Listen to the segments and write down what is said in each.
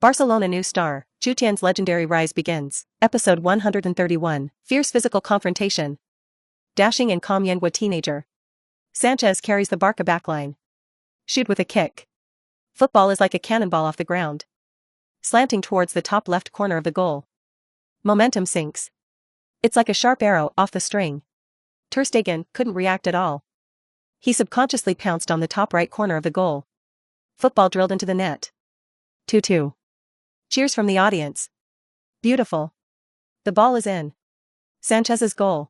Barcelona new star, Chutian's legendary rise begins. Episode 131, Fierce physical confrontation. Dashing and calm Yengwa teenager. Sanchez carries the Barca backline. Shoot with a kick. Football is like a cannonball off the ground, slanting towards the top left corner of the goal. Momentum sinks. It's like a sharp arrow off the string. Ter Stegen couldn't react at all. He subconsciously pounced on the top right corner of the goal. Football drilled into the net. 2-2. Cheers from the audience. Beautiful. The ball is in. Sanchez's goal.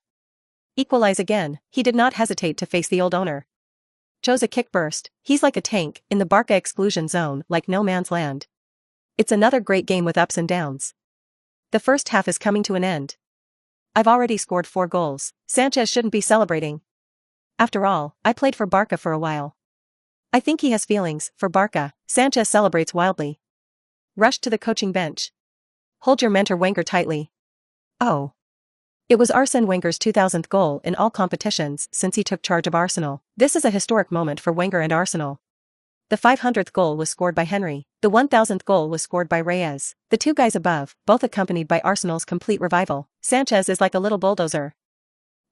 Equalize again. He did not hesitate to face the old owner. Chose a kick burst. He's like a tank in the Barca exclusion zone, like no man's land. It's another great game with ups and downs. The first half is coming to an end. I've already scored 4 goals. Sanchez shouldn't be celebrating. After all, I played for Barca for a while. I think he has feelings for Barca. Sanchez celebrates wildly. Rushed to the coaching bench. Hold your mentor Wenger tightly. Oh. It was Arsene Wenger's 2000th goal in all competitions since he took charge of Arsenal. This is a historic moment for Wenger and Arsenal. The 500th goal was scored by Henry. The 1000th goal was scored by Reyes. The 2 guys above, both accompanied by Arsenal's complete revival. Sanchez is like a little bulldozer.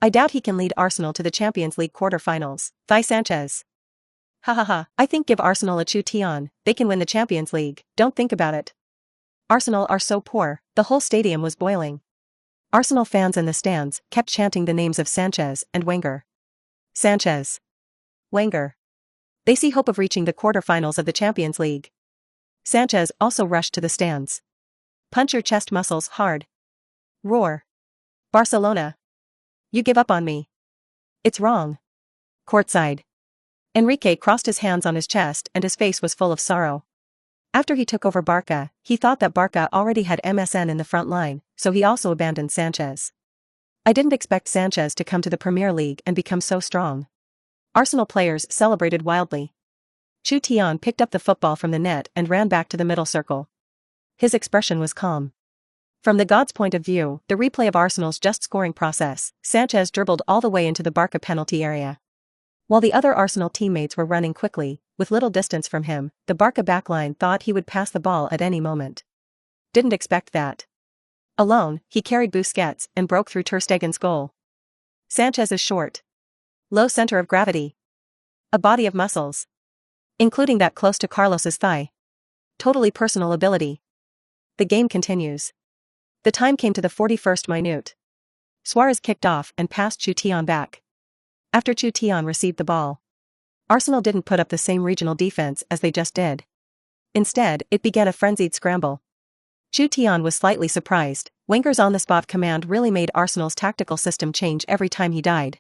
I doubt he can lead Arsenal to the Champions League quarter-finals. Thigh Sanchez. Ha ha ha, I think give Arsenal a Chutian, they can win the Champions League, don't think about it. Arsenal are so poor, the whole stadium was boiling. Arsenal fans in the stands kept chanting the names of Sanchez and Wenger. Sanchez. Wenger. They see hope of reaching the quarter-finals of the Champions League. Sanchez also rushed to the stands. Punch your chest muscles hard. Roar. Barcelona. You give up on me. It's wrong. Courtside. Enrique crossed his hands on his chest and his face was full of sorrow. After he took over Barca, he thought that Barca already had MSN in the front line, so he also abandoned Sanchez. I didn't expect Sanchez to come to the Premier League and become so strong. Arsenal players celebrated wildly. Chutian picked up the football from the net and ran back to the middle circle. His expression was calm. From the God's point of view, the replay of Arsenal's just scoring process, Sanchez dribbled all the way into the Barca penalty area. While the other Arsenal teammates were running quickly, with little distance from him, the Barca backline thought he would pass the ball at any moment. Didn't expect that. Alone, he carried Busquets and broke through Ter Stegen's goal. Sanchez is short. Low center of gravity. A body of muscles. Including that close to Carlos's thigh. Totally personal ability. The game continues. The time came to the 41st minute. Suarez kicked off and passed Chutian back. After Chutian received the ball, Arsenal didn't put up the same regional defense as they just did. Instead, it began a frenzied scramble. Chutian was slightly surprised. Wenger's on-the-spot command really made Arsenal's tactical system change every time he died.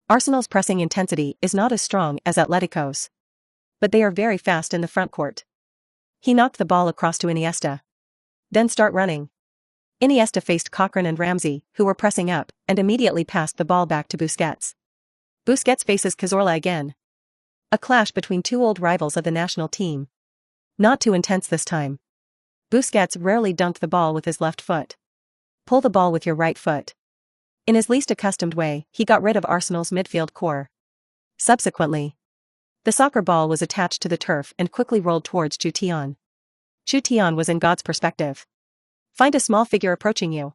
Arsenal's pressing intensity is not as strong as Atletico's, but they are very fast in the front court. He knocked the ball across to Iniesta. Then start running. Iniesta faced Cochran and Ramsey, who were pressing up, and immediately passed the ball back to Busquets. Busquets faces Cazorla again. A clash between 2 old rivals of the national team. Not too intense this time. Busquets rarely dunked the ball with his left foot. Pull the ball with your right foot. In his least accustomed way, he got rid of Arsenal's midfield core. Subsequently, the soccer ball was attached to the turf and quickly rolled towards Chutian. Chutian was in God's perspective. Find a small figure approaching you.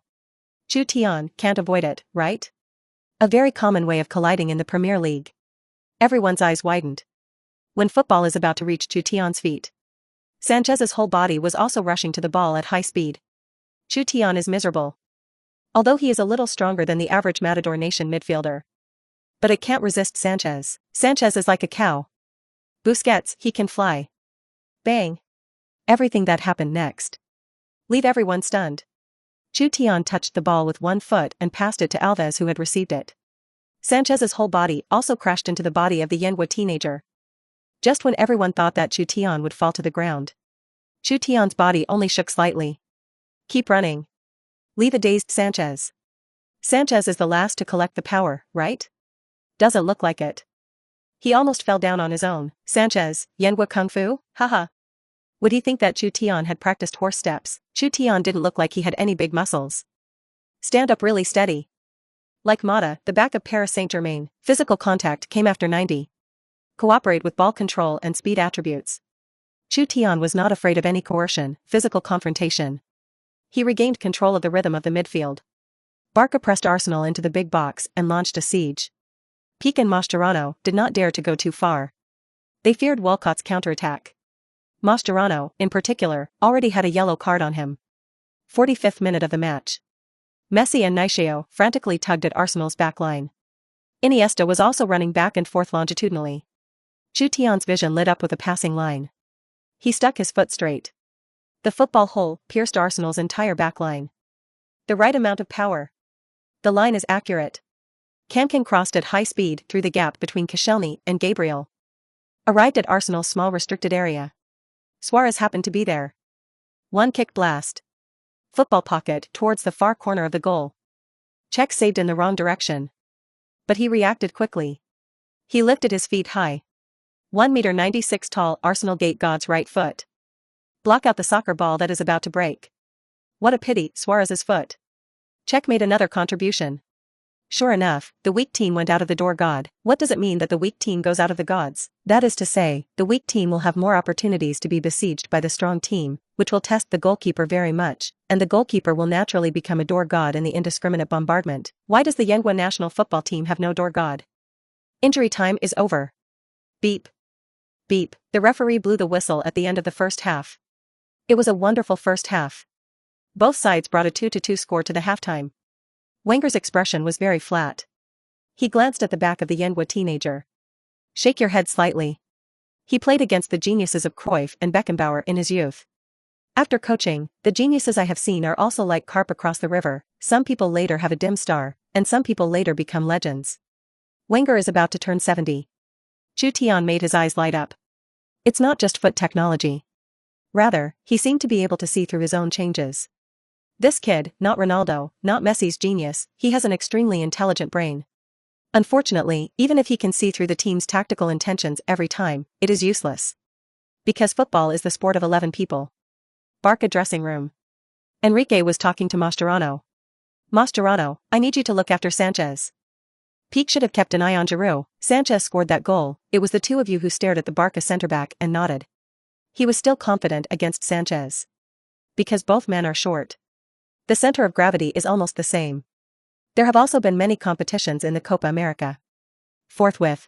Chutian can't avoid it, right? A very common way of colliding in the Premier League. Everyone's eyes widened. When football is about to reach Chutian's feet. Sanchez's whole body was also rushing to the ball at high speed. Chutian is miserable. Although he is a little stronger than the average Matador Nation midfielder. But it can't resist Sanchez. Sanchez is like a cow. Busquets, he can fly. Bang. Everything that happened next. Leave everyone stunned. Chutian touched the ball with one foot and passed it to Alves, who had received it. Sanchez's whole body also crashed into the body of the Yengwa teenager. Just when everyone thought that Chutian would fall to the ground. Chutian's body only shook slightly. Keep running. Leave a dazed Sanchez. Sanchez is the last to collect the power, right? Doesn't look like it. He almost fell down on his own. Sanchez, Yengwa Kung Fu? Haha. Would he think that Chutian had practiced horse steps? Chutian didn't look like he had any big muscles. Stand up really steady. Like Mata, the back of Paris Saint-Germain, physical contact came after 90. Cooperate with ball control and speed attributes. Chutian was not afraid of any coercion, physical confrontation. He regained control of the rhythm of the midfield. Barca pressed Arsenal into the big box and launched a siege. Pique and Mascherano did not dare to go too far. They feared Walcott's counterattack. Mascherano, in particular, already had a yellow card on him. 45th minute of the match. Messi and Neymar frantically tugged at Arsenal's backline. Iniesta was also running back and forth longitudinally. Chutian's vision lit up with a passing line. He stuck his foot straight. The football hole pierced Arsenal's entire backline. The right amount of power. The line is accurate. Kamkin crossed at high speed through the gap between Koscielny and Gabriel. Arrived at Arsenal's small restricted area. Suarez happened to be there. One kick blast. Football pocket towards the far corner of the goal. Czech saved in the wrong direction. But he reacted quickly. He lifted his feet high. 1.96 m tall Arsenal gate God's right foot. Block out the soccer ball that is about to break. What a pity, Suarez's foot. Czech made another contribution. Sure enough, the weak team went out of the door God. What does it mean that the weak team goes out of the gods? That is to say, the weak team will have more opportunities to be besieged by the strong team, which will test the goalkeeper very much, and the goalkeeper will naturally become a door god in the indiscriminate bombardment. Why does the Yenguan national football team have no door god? Injury time is over. Beep. Beep. The referee blew the whistle at the end of the first half. It was a wonderful first half. Both sides brought a 2-2 score to the halftime. Wenger's expression was very flat. He glanced at the back of the Yenguan teenager. Shake your head slightly. He played against the geniuses of Cruyff and Beckenbauer in his youth. After coaching, the geniuses I have seen are also like carp across the river. Some people later have a dim star, and some people later become legends. Wenger is about to turn 70. Chutian made his eyes light up. It's not just foot technology. Rather, he seemed to be able to see through his own changes. This kid, not Ronaldo, not Messi's genius, he has an extremely intelligent brain. Unfortunately, even if he can see through the team's tactical intentions every time, it is useless. Because football is the sport of 11 people. Barca dressing room. Enrique was talking to Mascherano. Mascherano, I need you to look after Sanchez. Pique should have kept an eye on Giroud. Sanchez scored that goal. It was the two of you who stared at the Barca centre-back and nodded. He was still confident against Sanchez. Because both men are short. The center of gravity is almost the same. There have also been many competitions in the Copa America. Forthwith,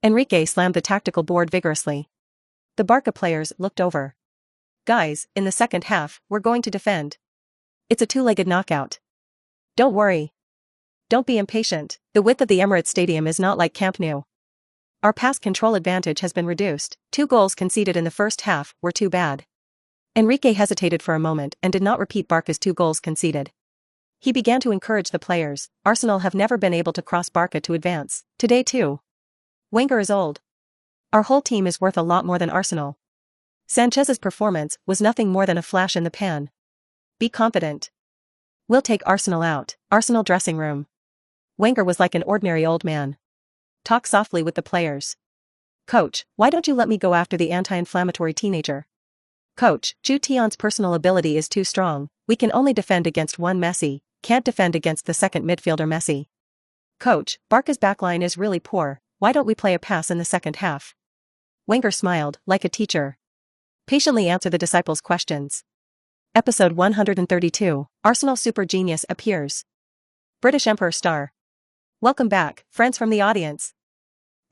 Enrique slammed the tactical board vigorously. The Barca players looked over. Guys, in the second half, we're going to defend. It's a two-legged knockout. Don't worry. Don't be impatient. The width of the Emirates Stadium is not like Camp Nou. Our pass control advantage has been reduced. 2 goals conceded in the first half were too bad. Enrique hesitated for a moment and did not repeat Barca's 2 goals conceded. He began to encourage the players. Arsenal have never been able to cross Barca to advance. Today too. Wenger is old. Our whole team is worth a lot more than Arsenal. Sanchez's performance was nothing more than a flash in the pan. Be confident. We'll take Arsenal out. Arsenal dressing room. Wenger was like an ordinary old man. Talk softly with the players. Coach, why don't you let me go after the anti-inflammatory teenager? Coach, Chutian's personal ability is too strong. We can only defend against one Messi, can't defend against the second midfielder Messi. Coach, Barca's backline is really poor. Why don't we play a pass in the second half? Wenger smiled, like a teacher. Patiently answer the disciples' questions. Episode 132, Arsenal Super Genius appears. British Emperor star. Welcome back, friends from the audience.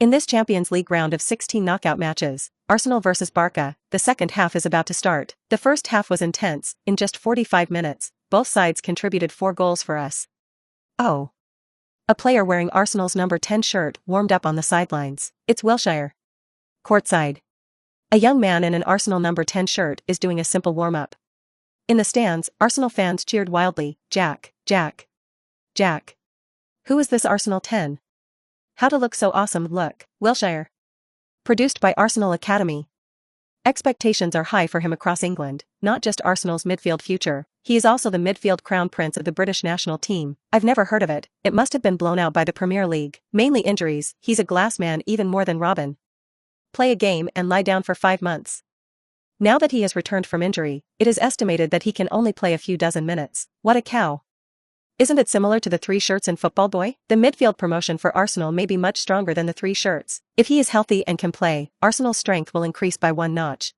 In this Champions League round of 16 knockout matches, Arsenal vs Barca, the second half is about to start. The first half was intense. In just 45 minutes, both sides contributed 4 goals for us. Oh. A player wearing Arsenal's number 10 shirt warmed up on the sidelines. It's Wilshere. Courtside. A young man in an Arsenal number 10 shirt is doing a simple warm-up. In the stands, Arsenal fans cheered wildly, Jack, Jack, Jack. Who is this Arsenal 10? How to look so awesome, look, Wilshere. Produced by Arsenal Academy. Expectations are high for him across England, not just Arsenal's midfield future. He is also the midfield crown prince of the British national team. I've never heard of it. It must have been blown out by the Premier League. Mainly injuries. He's a glass man even more than Robin. Play a game and lie down for 5 months. Now that he has returned from injury, it is estimated that he can only play a few dozen minutes. What a cow. Isn't it similar to the 3 shirts in Football Boy? The midfield promotion for Arsenal may be much stronger than the 3 shirts. If he is healthy and can play, Arsenal's strength will increase by 1 notch.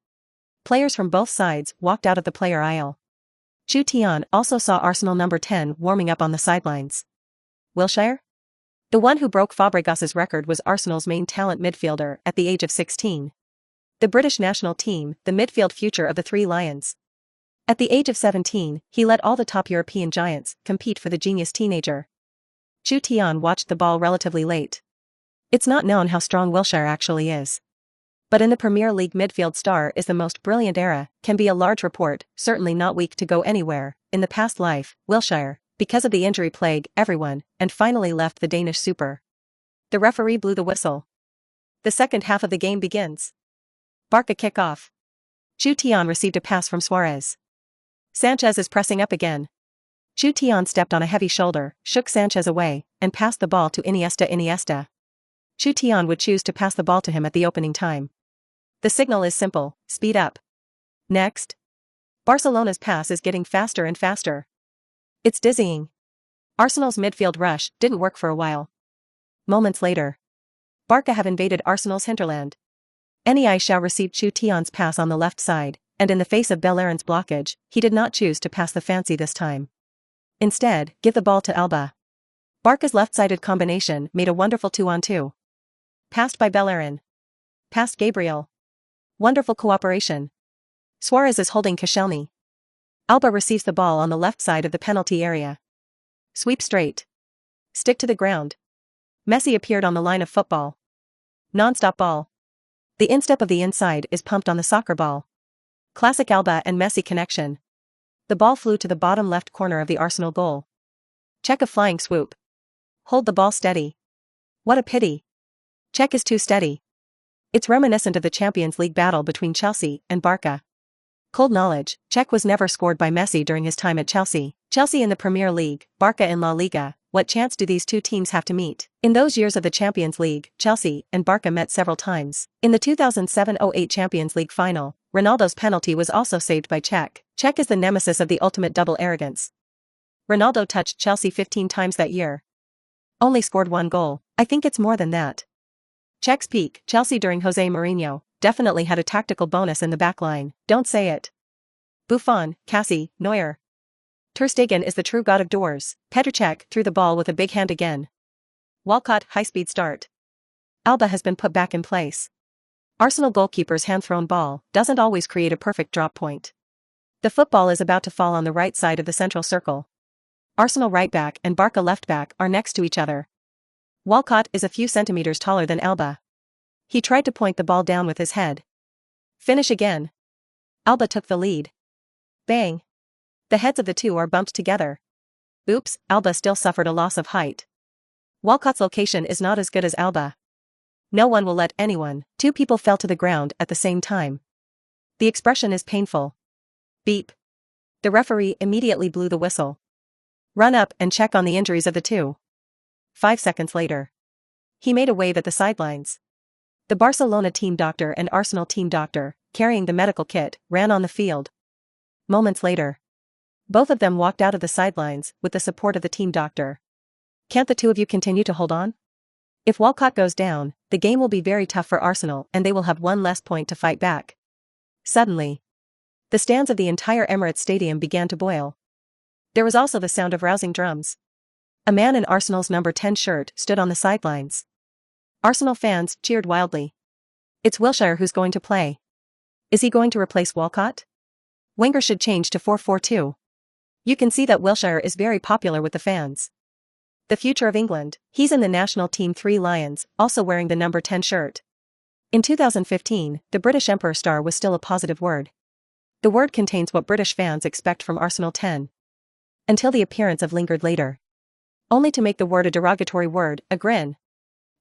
Players from both sides walked out of the player aisle. Chutian also saw Arsenal number 10 warming up on the sidelines. Wilshere? The one who broke Fabregas's record was Arsenal's main talent midfielder at the age of 16. The British national team, the midfield future of the Three Lions. At the age of 17, he let all the top European giants compete for the genius teenager. Chutian watched the ball relatively late. It's not known how strong Wilshere actually is. But in the Premier League, midfield star is the most brilliant era, can be a large report, certainly not weak to go anywhere. In the past life, Wilshere, because of the injury plague everyone, and finally left the Danish super. The referee blew the whistle. The second half of the game begins. Barca kick off. Chutian received a pass from Suarez. Sanchez is pressing up again. Chutian stepped on a heavy shoulder, shook Sanchez away, and passed the ball to Iniesta. Chutian would choose to pass the ball to him at the opening time. The signal is simple: speed up. Next. Barcelona's pass is getting faster and faster. It's dizzying. Arsenal's midfield rush didn't work for a while. Moments later. Barca have invaded Arsenal's hinterland. Iniesta received Chutian's pass on the left side, and in the face of Ballon's blockage, he did not choose to pass the fancy this time. Instead, give the ball to Alba. Barca's left-sided combination made a wonderful 2-on-2. Passed by Ballon. Past Gabriel. Wonderful cooperation. Suarez is holding Koscielny. Alba receives the ball on the left side of the penalty area. Sweep straight. Stick to the ground. Messi appeared on the line of football. Non-stop ball. The instep of the inside is pumped on the soccer ball. Classic Alba and Messi connection. The ball flew to the bottom left corner of the Arsenal goal. Check a flying swoop. Hold the ball steady. What a pity. Check is too steady. It's reminiscent of the Champions League battle between Chelsea and Barca. Cold knowledge, Check was never scored by Messi during his time at Chelsea. Chelsea in the Premier League, Barca in La Liga. What chance do these two teams have to meet? In those years of the Champions League, Chelsea and Barca met several times. In the 2007-08 Champions League final, Ronaldo's penalty was also saved by Check. Check is the nemesis of the ultimate double arrogance. Ronaldo touched Chelsea 15 times that year. Only scored one goal. I think it's more than that. Check's peak, Chelsea during Jose Mourinho, definitely had a tactical bonus in the backline. Don't say it. Buffon, Cassie, Neuer. Ter Stegen is the true god of doors. Petr Cech threw the ball with a big hand again. Walcott, high-speed start. Alba has been put back in place. Arsenal goalkeeper's hand-thrown ball doesn't always create a perfect drop point. The football is about to fall on the right side of the central circle. Arsenal right back and Barca left back are next to each other. Walcott is a few centimeters taller than Alba. He tried to point the ball down with his head. Finish again. Alba took the lead. Bang. The heads of the two are bumped together. Oops, Alba still suffered a loss of height. Walcott's location is not as good as Alba. No one will let anyone. Two people fell to the ground at the same time. The expression is painful. Beep. The referee immediately blew the whistle. Run up and check on the injuries of the two. 5 seconds later. He made a wave at the sidelines. The Barcelona team doctor and Arsenal team doctor, carrying the medical kit, ran on the field. Moments later. Both of them walked out of the sidelines with the support of the team doctor. Can't the two of you continue to hold on? If Walcott goes down, the game will be very tough for Arsenal and they will have one less point to fight back. Suddenly. The stands of the entire Emirates Stadium began to boil. There was also the sound of rousing drums. A man in Arsenal's number 10 shirt stood on the sidelines. Arsenal fans cheered wildly. It's Wilshere who's going to play. Is he going to replace Walcott? Wenger should change to 4-4-2. You can see that Wilshere is very popular with the fans. The future of England, he's in the national team Three Lions, also wearing the number 10 shirt. In 2015, the British Emperor star was still a positive word. The word contains what British fans expect from Arsenal 10. Until the appearance of lingered later. Only to make the word a derogatory word, a grin.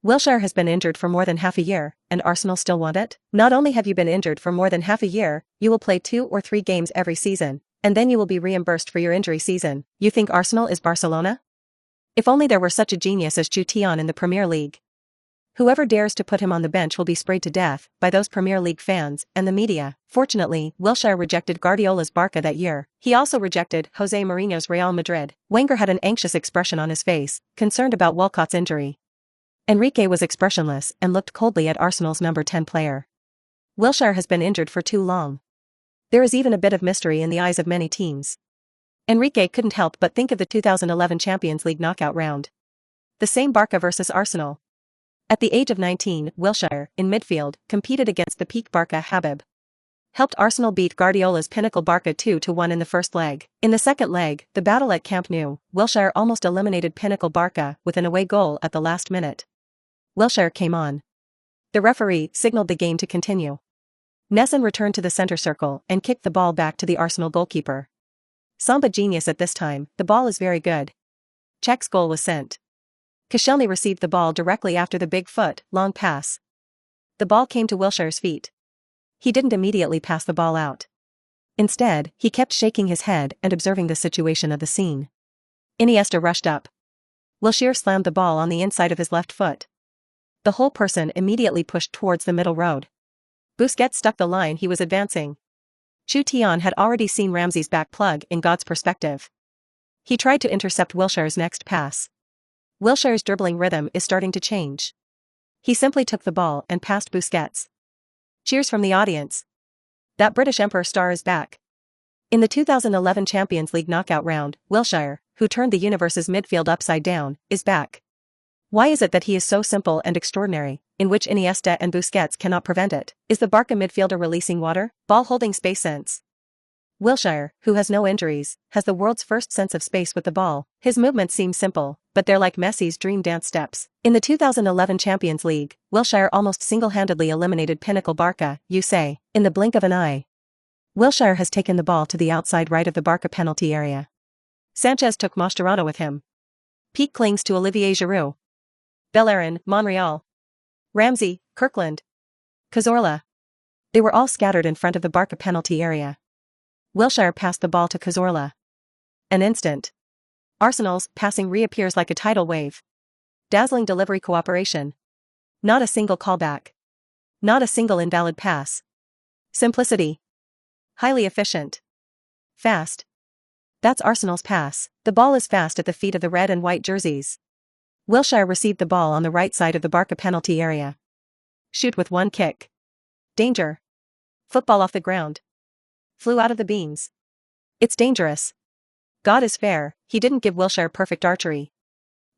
Wilshere has been injured for more than half a year, and Arsenal still want it? Not only have you been injured for more than half a year, you will play 2 or 3 games every season, and then you will be reimbursed for your injury season. You think Arsenal is Barcelona? If only there were such a genius as Chutian in the Premier League. Whoever dares to put him on the bench will be sprayed to death by those Premier League fans and the media. Fortunately, Wilshere rejected Guardiola's Barca that year. He also rejected Jose Mourinho's Real Madrid. Wenger had an anxious expression on his face, concerned about Walcott's injury. Enrique was expressionless and looked coldly at Arsenal's number 10 player. Wilshere has been injured for too long. There is even a bit of mystery in the eyes of many teams. Enrique couldn't help but think of the 2011 Champions League knockout round. The same Barca versus Arsenal. At the age of 19, Wilshere, in midfield, competed against the peak Barca Habib. Helped Arsenal beat Guardiola's pinnacle Barca 2-1 in the first leg. In the second leg, the battle at Camp Nou, Wilshere almost eliminated pinnacle Barca with an away goal at the last minute. Wilshere came on. The referee signaled the game to continue. Nesson returned to the center circle and kicked the ball back to the Arsenal goalkeeper. Samba genius at this time, the ball is very good. Czech's goal was sent. Koscielny received the ball directly after the big foot, long pass. The ball came to Wilshere's feet. He didn't immediately pass the ball out. Instead, he kept shaking his head and observing the situation of the scene. Iniesta rushed up. Wilshere slammed the ball on the inside of his left foot. The whole person immediately pushed towards the middle road. Busquets stuck the line he was advancing. Chutian had already seen Ramsey's back plug in God's perspective. He tried to intercept Wilshere's next pass. Wilshere's dribbling rhythm is starting to change. He simply took the ball and passed Busquets. Cheers from the audience. That British Emperor star is back. In the 2011 Champions League knockout round, Wilshere, who turned the universe's midfield upside down, is back. Why is it that he is so simple and extraordinary, in which Iniesta and Busquets cannot prevent it? Is the Barca midfielder releasing water, ball-holding space sense? Wilshere, who has no injuries, has the world's first sense of space with the ball. His movements seem simple, but they're like Messi's dream dance steps. In the 2011 Champions League, Wilshere almost single-handedly eliminated pinnacle Barca, you say, in the blink of an eye. Wilshere has taken the ball to the outside right of the Barca penalty area. Sanchez took Mascherano with him. Pique clings to Olivier Giroud. Bellerin, Monreal. Ramsey, Kirkland. Cazorla. They were all scattered in front of the Barca penalty area. Wilshere passed the ball to Cazorla. An instant. Arsenal's passing reappears like a tidal wave. Dazzling delivery cooperation. Not a single callback. Not a single invalid pass. Simplicity. Highly efficient. Fast. That's Arsenal's pass. The ball is fast at the feet of the red and white jerseys. Wilshere received the ball on the right side of the Barca penalty area. Shoot with one kick. Danger. Football off the ground. Flew out of the beams. It's dangerous. God is fair, he didn't give Wilshere perfect archery.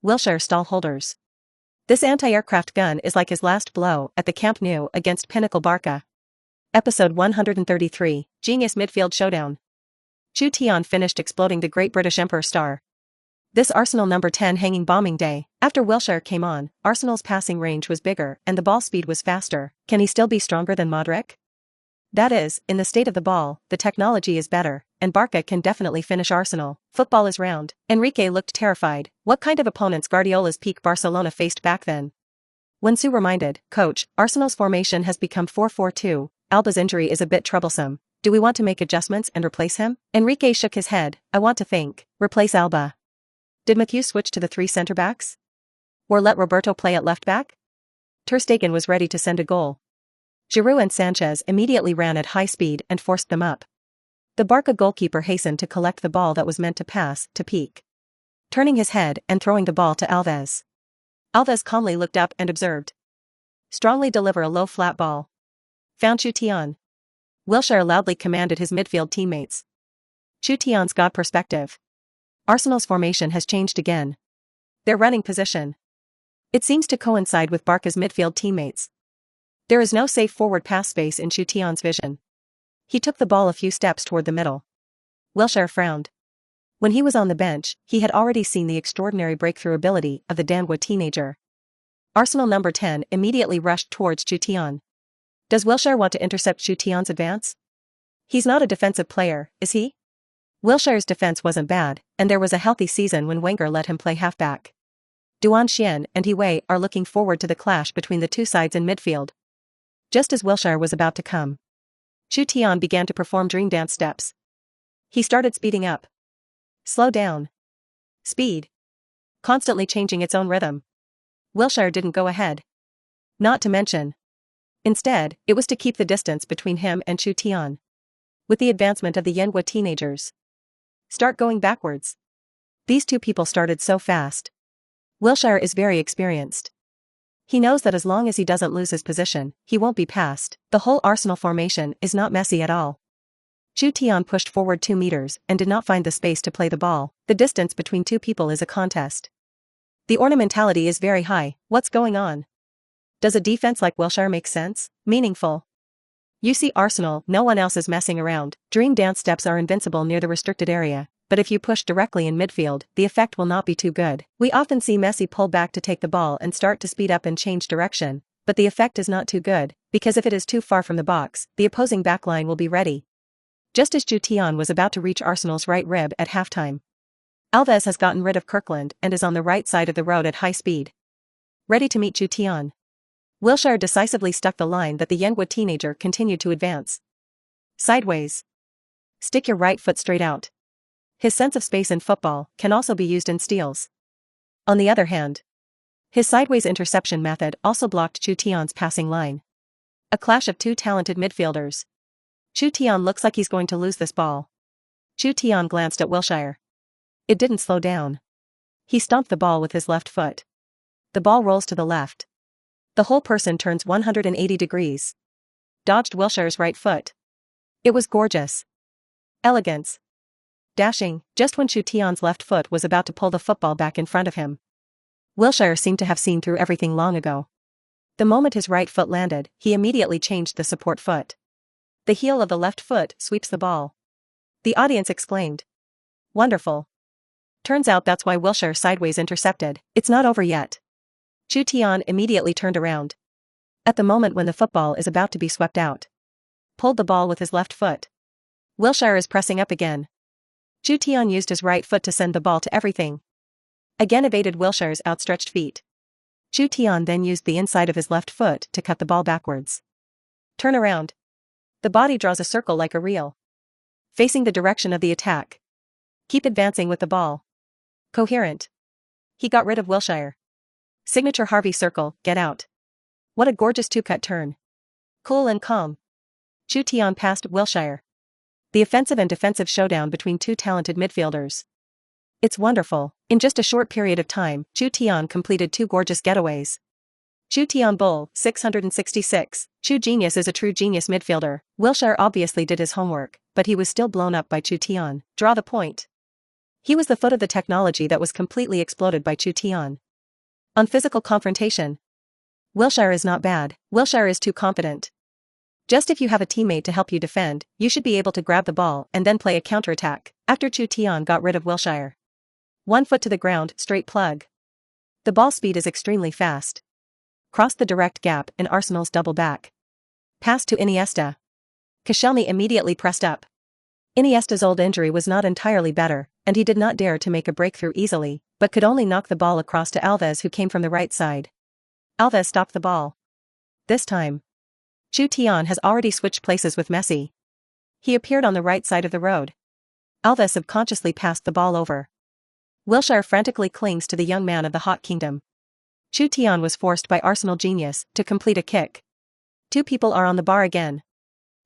Wilshere stall holders. This anti-aircraft gun is like his last blow at the Camp Nou against pinnacle Barca. Episode 133, Genius Midfield Showdown. Chutian finished exploding the great British Emperor star. This Arsenal number 10 hanging bombing day. After Wilshere came on, Arsenal's passing range was bigger and the ball speed was faster. Can he still be stronger than Modric? That is, in the state of the ball, the technology is better, and Barca can definitely finish Arsenal. Football is round. Enrique looked terrified. What kind of opponents Guardiola's peak Barcelona faced back then? Wensu reminded, Coach, Arsenal's formation has become 4-4-2, Alba's injury is a bit troublesome. Do we want to make adjustments and replace him? Enrique shook his head. I want to think. Replace Alba. Did McHugh switch to the 3 centre-backs? Or let Roberto play at left-back? Ter Stegen was ready to send a goal. Giroud and Sanchez immediately ran at high speed and forced them up. The Barca goalkeeper hastened to collect the ball that was meant to pass to Pique. Turning his head and throwing the ball to Alves. Alves calmly looked up and observed. Strongly deliver a low flat ball. Found Chutian. Wilshere loudly commanded his midfield teammates. Chutian's got perspective. Arsenal's formation has changed again. Their running position. It seems to coincide with Barca's midfield teammates. There is no safe forward pass space in Chutian's vision. He took the ball a few steps toward the middle. Wilshere frowned. When he was on the bench, he had already seen the extraordinary breakthrough ability of the Danwa teenager. Arsenal number 10 immediately rushed towards Chutian. Does Wilshere want to intercept Chutian's advance? He's not a defensive player, is he? Wilshere's defense wasn't bad, and there was a healthy season when Wenger let him play halfback. Duan Xian and Hiwei are looking forward to the clash between the two sides in midfield. Just as Wilshere was about to come, Chutian began to perform dream dance steps. He started speeding up. Slow down. Speed. Constantly changing its own rhythm. Wilshere didn't go ahead. Not to mention. Instead, it was to keep the distance between him and Chutian. With the advancement of the Yenhua teenagers. Start going backwards. These two people started so fast. Wilshere is very experienced. He knows that as long as he doesn't lose his position, he won't be passed. The whole Arsenal formation is not messy at all. Chutian pushed forward 2 meters and did not find the space to play the ball. The distance between two people is a contest. The ornamentality is very high. What's going on? Does a defense like Wilshere make sense? Meaningful? You see Arsenal, no one else is messing around. Dream dance steps are invincible near the restricted area, but if you push directly in midfield, the effect will not be too good. We often see Messi pull back to take the ball and start to speed up and change direction, but the effect is not too good, because if it is too far from the box, the opposing backline will be ready. Just as Chutian was about to reach Arsenal's right rib at halftime, Alves has gotten rid of Kirkland and is on the right side of the road at high speed, ready to meet Chutian. Wilshere decisively stuck the line that the young teenager continued to advance. Sideways. Stick your right foot straight out. His sense of space in football can also be used in steals. On the other hand, his sideways interception method also blocked Chutian's passing line. A clash of two talented midfielders. Chutian looks like he's going to lose this ball. Chutian glanced at Wilshere. It didn't slow down. He stomped the ball with his left foot. The ball rolls to the left. The whole person turns 180 degrees. Dodged Wilshere's right foot. It was gorgeous. Elegance. Dashing, just when Chutian's left foot was about to pull the football back in front of him. Wilshere seemed to have seen through everything long ago. The moment his right foot landed, he immediately changed the support foot. The heel of the left foot sweeps the ball. The audience exclaimed. Wonderful. Turns out that's why Wilshere sideways intercepted. It's not over yet. Chutian immediately turned around. At the moment when the football is about to be swept out. Pulled the ball with his left foot. Wilshere is pressing up again. Chutian used his right foot to send the ball to everything. Again evaded Wilshere's outstretched feet. Chutian then used the inside of his left foot to cut the ball backwards. Turn around. The body draws a circle like a reel. Facing the direction of the attack. Keep advancing with the ball. Coherent. He got rid of Wilshere. Signature Harvey circle, get out. What a gorgeous two-cut turn. Cool and calm. Chutian passed Wilshere. The offensive and defensive showdown between two talented midfielders. It's wonderful. In just a short period of time, Chutian completed 2 gorgeous getaways. Chutian Bull, 666. Chu Genius is a true genius midfielder. Wilshere obviously did his homework, but he was still blown up by Chutian. Draw the point. He was the foot of the technology that was completely exploded by Chutian. On physical confrontation, Wilshere is not bad. Wilshere is too confident. Just if you have a teammate to help you defend, you should be able to grab the ball and then play a counterattack. After Chutian got rid of Wilshere. 1 foot to the ground, straight plug. The ball speed is extremely fast. Crossed the direct gap in Arsenal's double back. Pass to Iniesta. Koscielny immediately pressed up. Iniesta's old injury was not entirely better, and he did not dare to make a breakthrough easily, but could only knock the ball across to Alves, who came from the right side. Alves stopped the ball. This time, Chutian has already switched places with Messi. He appeared on the right side of the road. Alves subconsciously passed the ball over. Wilshere frantically clings to the young man of the Hot Kingdom. Chutian was forced by Arsenal genius to complete a kick. 2 people are on the bar again.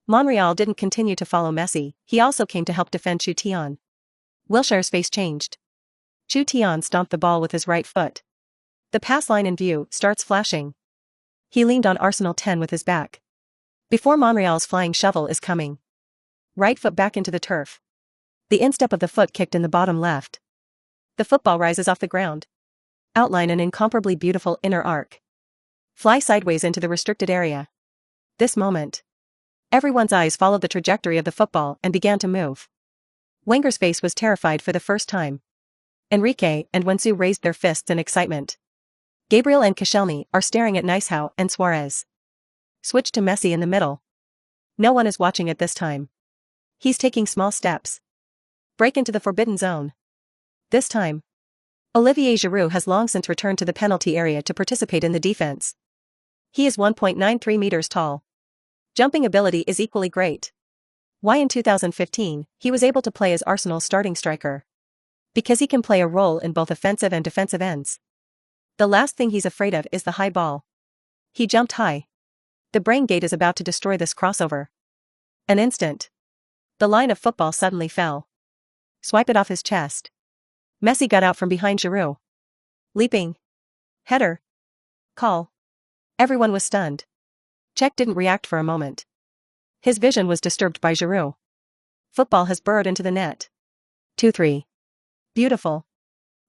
Monreal didn't continue to follow Messi, he also came to help defend Chutian. Wilshere's face changed. Chutian stomped the ball with his right foot. The pass line in view starts flashing. He leaned on Arsenal 10 with his back. Before Monreal's flying shovel is coming. Right foot back into the turf. The instep of the foot kicked in the bottom left. The football rises off the ground. Outline an incomparably beautiful inner arc. Fly sideways into the restricted area. This moment. Everyone's eyes followed the trajectory of the football and began to move. Wenger's face was terrified for the first time. Enrique and Wensu raised their fists in excitement. Gabriel and Koscielny are staring at Neymar and Suarez. Switch to Messi in the middle. No one is watching at this time. He's taking small steps. Break into the forbidden zone. This time, Olivier Giroud has long since returned to the penalty area to participate in the defense. He is 1.93 meters tall. Jumping ability is equally great. Why in 2015, he was able to play as Arsenal's starting striker? Because he can play a role in both offensive and defensive ends. The last thing he's afraid of is the high ball. He jumped high. The brain gate is about to destroy this crossover. An instant. The line of football suddenly fell. Swipe it off his chest. Messi got out from behind Giroud. Leaping. Header. Call. Everyone was stunned. Cech didn't react for a moment. His vision was disturbed by Giroud. Football has burrowed into the net. 2-3. Beautiful.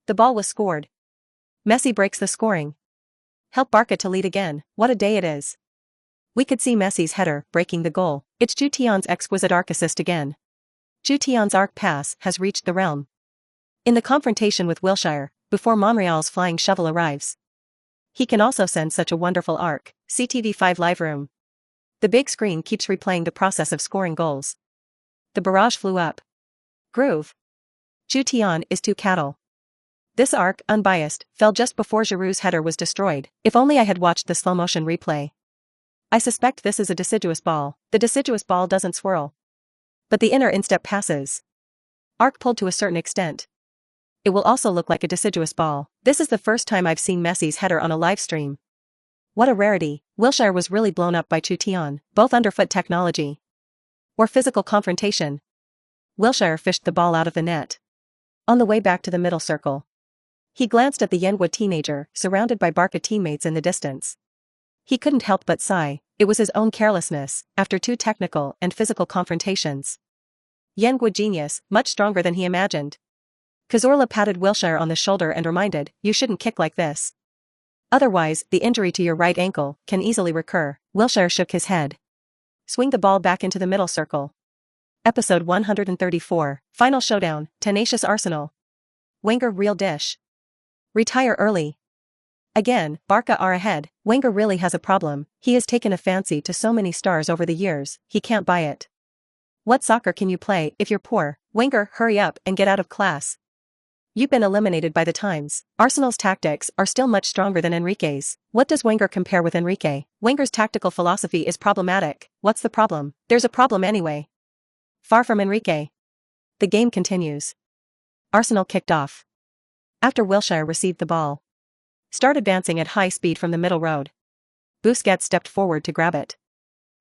The ball was scored. Messi breaks the scoring. Help Barca to lead again. What a day it is. We could see Messi's header breaking the goal. It's Chutian's exquisite arc assist again. Chutian's arc pass has reached the realm. In the confrontation with Wilshere, before Monreal's flying shovel arrives. He can also send such a wonderful arc. CTV5 Live Room. The big screen keeps replaying the process of scoring goals. The barrage flew up. Groove. Chutian is too cattle. This arc, unbiased, fell just before Giroud's header was destroyed. If only I had watched the slow-motion replay. I suspect this is a deciduous ball. The deciduous ball doesn't swirl. But the inner instep passes. Arc pulled to a certain extent. It will also look like a deciduous ball. This is the first time I've seen Messi's header on a live stream. What a rarity. Wilshere was really blown up by Chutian, both underfoot technology or physical confrontation. Wilshere fished the ball out of the net. On the way back to the middle circle, he glanced at the Yenwood teenager, surrounded by Barca teammates in the distance. He couldn't help but sigh. It was his own carelessness, after 2 technical and physical confrontations. Yenwood genius, much stronger than he imagined. Cazorla patted Wilshere on the shoulder and reminded, "You shouldn't kick like this. Otherwise, the injury to your right ankle can easily recur." Wilshere shook his head. Swing the ball back into the middle circle. Episode 134, Final Showdown, Tenacious Arsenal. Wenger real dish. Retire early. Again, Barca are ahead. Wenger really has a problem. He has taken a fancy to so many stars over the years, he can't buy it. What soccer can you play if you're poor? Wenger, hurry up and get out of class. You've been eliminated by the Times. Arsenal's tactics are still much stronger than Enrique's. What does Wenger compare with Enrique? Wenger's tactical philosophy is problematic. What's the problem? There's a problem anyway. Far from Enrique. The game continues. Arsenal kicked off. After Wilshere received the ball, started advancing at high speed from the middle road. Busquets stepped forward to grab it.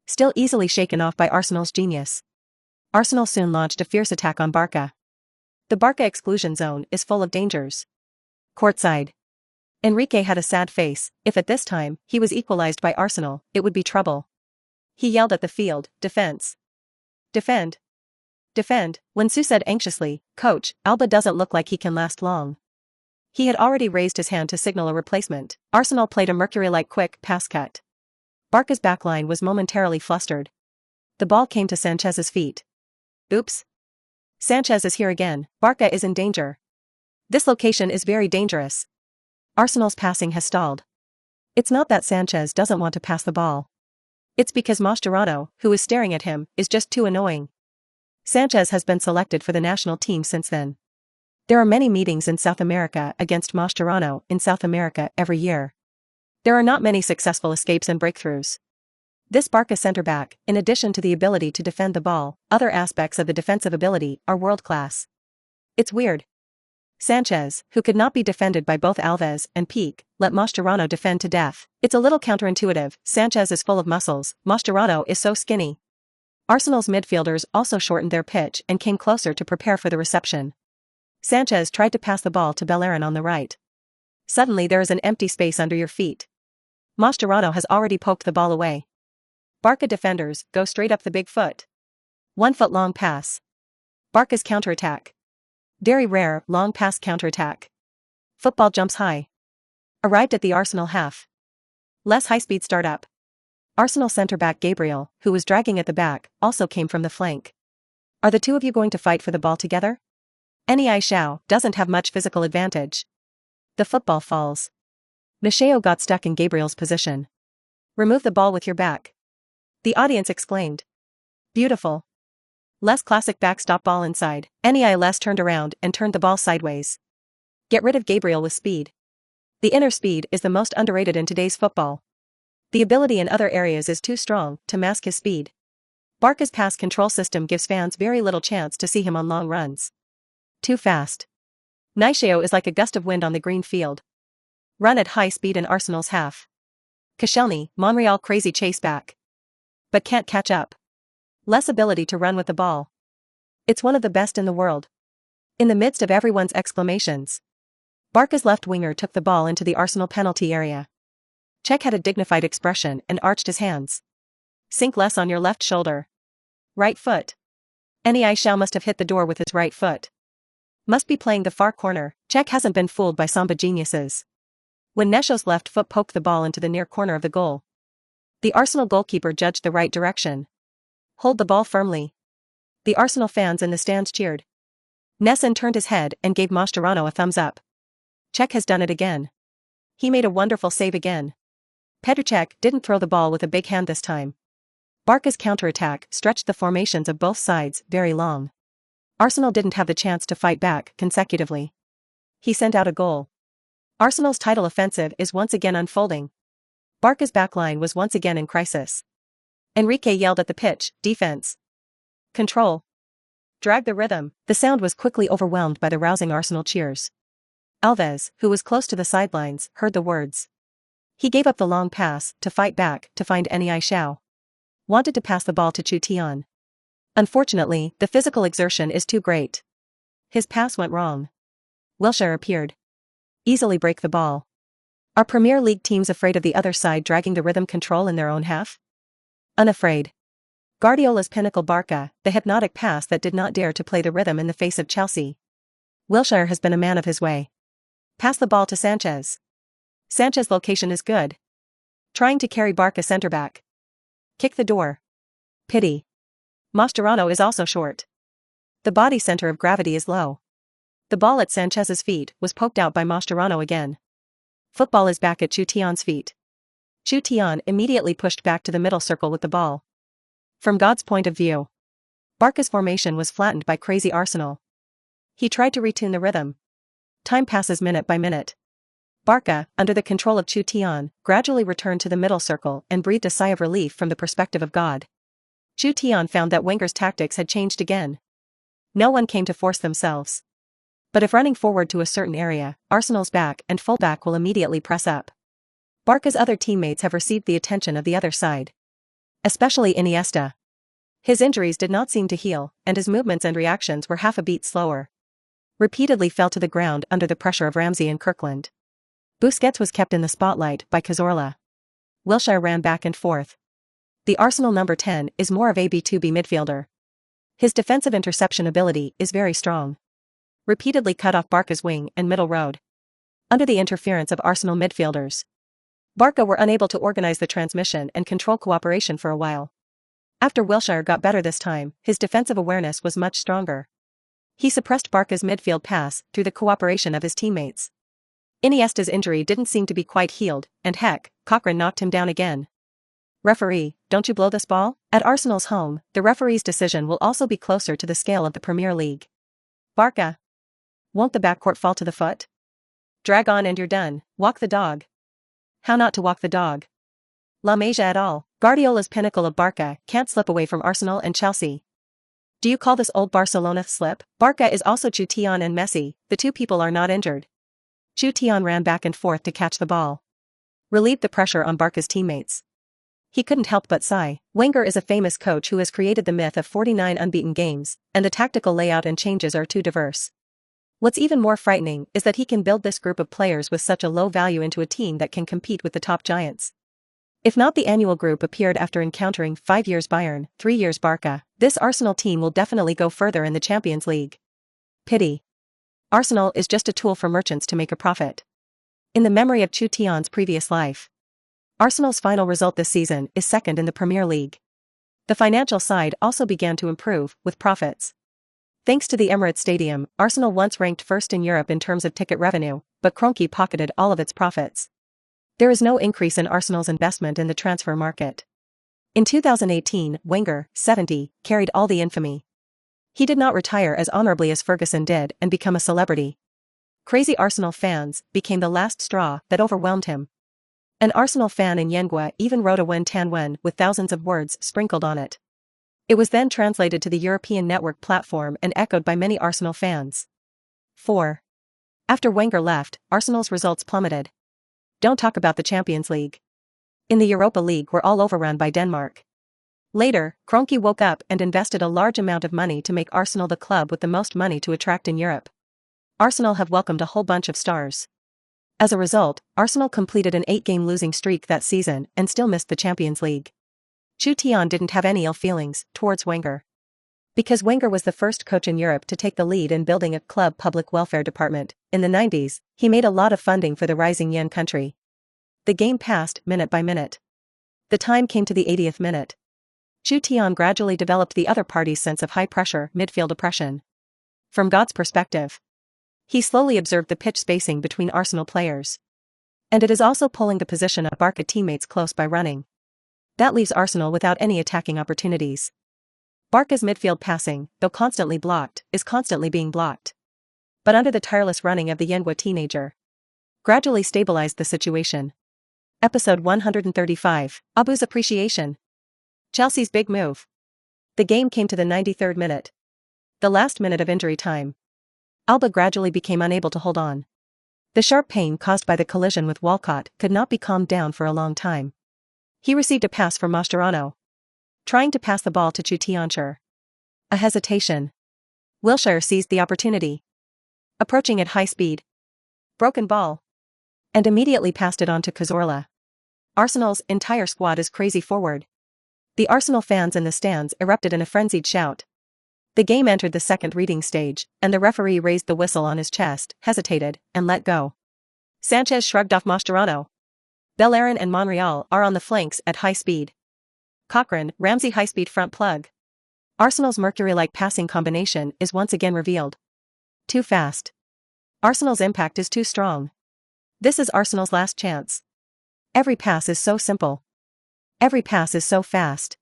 Still easily shaken off by Arsenal's genius. Arsenal soon launched a fierce attack on Barca. The Barca exclusion zone is full of dangers. Courtside. Enrique had a sad face. If at this time he was equalized by Arsenal, it would be trouble. He yelled at the field, "Defense. Defend. Defend." When Sue said anxiously, "Coach, Alba doesn't look like he can last long." He had already raised his hand to signal a replacement. Arsenal played a Mercury-like quick pass cut. Barca's backline was momentarily flustered. The ball came to Sanchez's feet. Oops. Sanchez is here again. Barca is in danger. This location is very dangerous. Arsenal's passing has stalled. It's not that Sanchez doesn't want to pass the ball. It's because Mascherano, who is staring at him, is just too annoying. Sanchez has been selected for the national team since then. There are many meetings in South America against Mascherano in South America every year. There are not many successful escapes and breakthroughs. This Barca center-back, in addition to the ability to defend the ball, other aspects of the defensive ability are world-class. It's weird. Sanchez, who could not be defended by both Alves and Peak, let Mascherano defend to death. It's a little counterintuitive. Sanchez is full of muscles, Mascherano is so skinny. Arsenal's midfielders also shortened their pitch and came closer to prepare for the reception. Sanchez tried to pass the ball to Bellerin on the right. Suddenly there is an empty space under your feet. Mascherano has already poked the ball away. Barca defenders go straight up the big foot. 1 foot long pass. Barca's counterattack. Very rare, long pass counterattack. Football jumps high. Arrived at the Arsenal half. Less high-speed startup. Arsenal centre-back Gabriel, who was dragging at the back, also came from the flank. Are the two of you going to fight for the ball together? Nei Xiao doesn't have much physical advantage. The football falls. Nasheo got stuck in Gabriel's position. Remove the ball with your back. The audience exclaimed. Beautiful. Less classic backstop ball inside. Nei Les turned around and turned the ball sideways. Get rid of Gabriel with speed. The inner speed is the most underrated in today's football. The ability in other areas is too strong to mask his speed. Barca's pass control system gives fans very little chance to see him on long runs. Too fast. Nasheo is like a gust of wind on the green field. Run at high speed in Arsenal's half. Koscielny, Monreal crazy chase back. But can't catch up. Less ability to run with the ball. It's one of the best in the world. In the midst of everyone's exclamations, Barca's left winger took the ball into the Arsenal penalty area. Cech had a dignified expression and arched his hands. Sink less on your left shoulder. Right foot. Any Shao must have hit the door with his right foot. Must be playing the far corner. Czech hasn't been fooled by Samba geniuses. When Nesho's left foot poked the ball into the near corner of the goal. The Arsenal goalkeeper judged the right direction. Hold the ball firmly. The Arsenal fans in the stands cheered. Nesson turned his head and gave Mascherano a thumbs up. Czech has done it again. He made a wonderful save again. Petr Cech didn't throw the ball with a big hand this time. Barca's counterattack stretched the formations of both sides very long. Arsenal didn't have the chance to fight back consecutively. He sent out a goal. Arsenal's title offensive is once again unfolding. Barca's backline was once again in crisis. Enrique yelled at the pitch, defense. Control. Drag the rhythm. The sound was quickly overwhelmed by the rousing Arsenal cheers. Alves, who was close to the sidelines, heard the words. He gave up the long pass to fight back to find Shao. Wanted to pass the ball to Chutian. Unfortunately, the physical exertion is too great. His pass went wrong. Wilshere appeared. Easily break the ball. Are Premier League teams afraid of the other side dragging the rhythm control in their own half? Unafraid. Guardiola's pinnacle Barca, the hypnotic pass that did not dare to play the rhythm in the face of Chelsea. Wilshere has been a man of his way. Pass the ball to Sanchez. Sanchez's location is good. Trying to carry Barca centre-back. Kick the door. Pity. Mascherano is also short. The body center of gravity is low. The ball at Sanchez's feet was poked out by Mascherano again. Football is back at Chutian's feet. Chutian immediately pushed back to the middle circle with the ball. From God's point of view, Barca's formation was flattened by crazy Arsenal. He tried to retune the rhythm. Time passes minute by minute. Barca, under the control of Chutian, gradually returned to the middle circle and breathed a sigh of relief from the perspective of God. Chutian found that Wenger's tactics had changed again. No one came to force themselves. But if running forward to a certain area, Arsenal's back and fullback will immediately press up. Barca's other teammates have received the attention of the other side. Especially Iniesta. His injuries did not seem to heal, and his movements and reactions were half a beat slower. Repeatedly fell to the ground under the pressure of Ramsey and Kirkland. Busquets was kept in the spotlight by Cazorla. Wilshere ran back and forth. The Arsenal number 10 is more of a B2B midfielder. His defensive interception ability is very strong. Repeatedly cut off Barca's wing and middle road. Under the interference of Arsenal midfielders, Barca were unable to organize the transmission and control cooperation for a while. After Wilshere got better this time, his defensive awareness was much stronger. He suppressed Barca's midfield pass through the cooperation of his teammates. Iniesta's injury didn't seem to be quite healed, and heck, Cochran knocked him down again. Referee, don't you blow this ball? At Arsenal's home, the referee's decision will also be closer to the scale of the Premier League. Barca. Won't the backcourt fall to the foot? Drag on and you're done. Walk the dog. How not to walk the dog? La Masia et al. Guardiola's pinnacle of Barca can't slip away from Arsenal and Chelsea. Do you call this old Barcelona slip? Barca is also Chutian and Messi, the two people are not injured. Chutian ran back and forth to catch the ball. Relieved the pressure on Barca's teammates. He couldn't help but sigh. Wenger is a famous coach who has created the myth of 49 unbeaten games, and the tactical layout and changes are too diverse. What's even more frightening is that he can build this group of players with such a low value into a team that can compete with the top giants. If not the annual group appeared after encountering 5 years Bayern, 3 years Barca, this Arsenal team will definitely go further in the Champions League. Pity. Arsenal is just a tool for merchants to make a profit. In the memory of Chutian's previous life, Arsenal's final result this season is second in the Premier League. The financial side also began to improve, with profits. Thanks to the Emirates Stadium, Arsenal once ranked first in Europe in terms of ticket revenue, but Kroenke pocketed all of its profits. There is no increase in Arsenal's investment in the transfer market. In 2018, Wenger, 70, carried all the infamy. He did not retire as honorably as Ferguson did and become a celebrity. Crazy Arsenal fans became the last straw that overwhelmed him. An Arsenal fan in Yenghua even wrote a Wen Tan Wen with thousands of words sprinkled on it. It was then translated to the European network platform and echoed by many Arsenal fans. 4. After Wenger left, Arsenal's results plummeted. Don't talk about the Champions League. In the Europa League were all overrun by Denmark. Later, Kroenke woke up and invested a large amount of money to make Arsenal the club with the most money to attract in Europe. Arsenal have welcomed a whole bunch of stars. As a result, Arsenal completed an 8-game losing streak that season and still missed the Champions League. Chutian didn't have any ill feelings towards Wenger. Because Wenger was the first coach in Europe to take the lead in building a club public welfare department. In the 90s, he made a lot of funding for the rising yen country. The game passed minute by minute. The time came to the 80th minute. Chutian gradually developed the other party's sense of high-pressure midfield oppression. From God's perspective, he slowly observed the pitch spacing between Arsenal players. And it is also pulling the position of Barca teammates close by running. That leaves Arsenal without any attacking opportunities. Barca's midfield passing, though constantly blocked, is constantly being blocked. But under the tireless running of the Yenwa teenager, gradually stabilized the situation. Episode 135, Abu's appreciation. Chelsea's big move. The game came to the 93rd minute. The last minute of injury time. Alba gradually became unable to hold on. The sharp pain caused by the collision with Walcott could not be calmed down for a long time. He received a pass from Mascherano, trying to pass the ball to Chutian. A hesitation. Wilshere seized the opportunity, approaching at high speed. Broken ball. And immediately passed it on to Cazorla. Arsenal's entire squad is crazy forward. The Arsenal fans in the stands erupted in a frenzied shout. The game entered the second reading stage, and the referee raised the whistle on his chest, hesitated, and let go. Sanchez shrugged off Mascherano. Ballon and Monreal are on the flanks at high speed. Cochrane, Ramsey high-speed front plug. Arsenal's Mercury-like passing combination is once again revealed. Too fast. Arsenal's impact is too strong. This is Arsenal's last chance. Every pass is so simple. Every pass is so fast.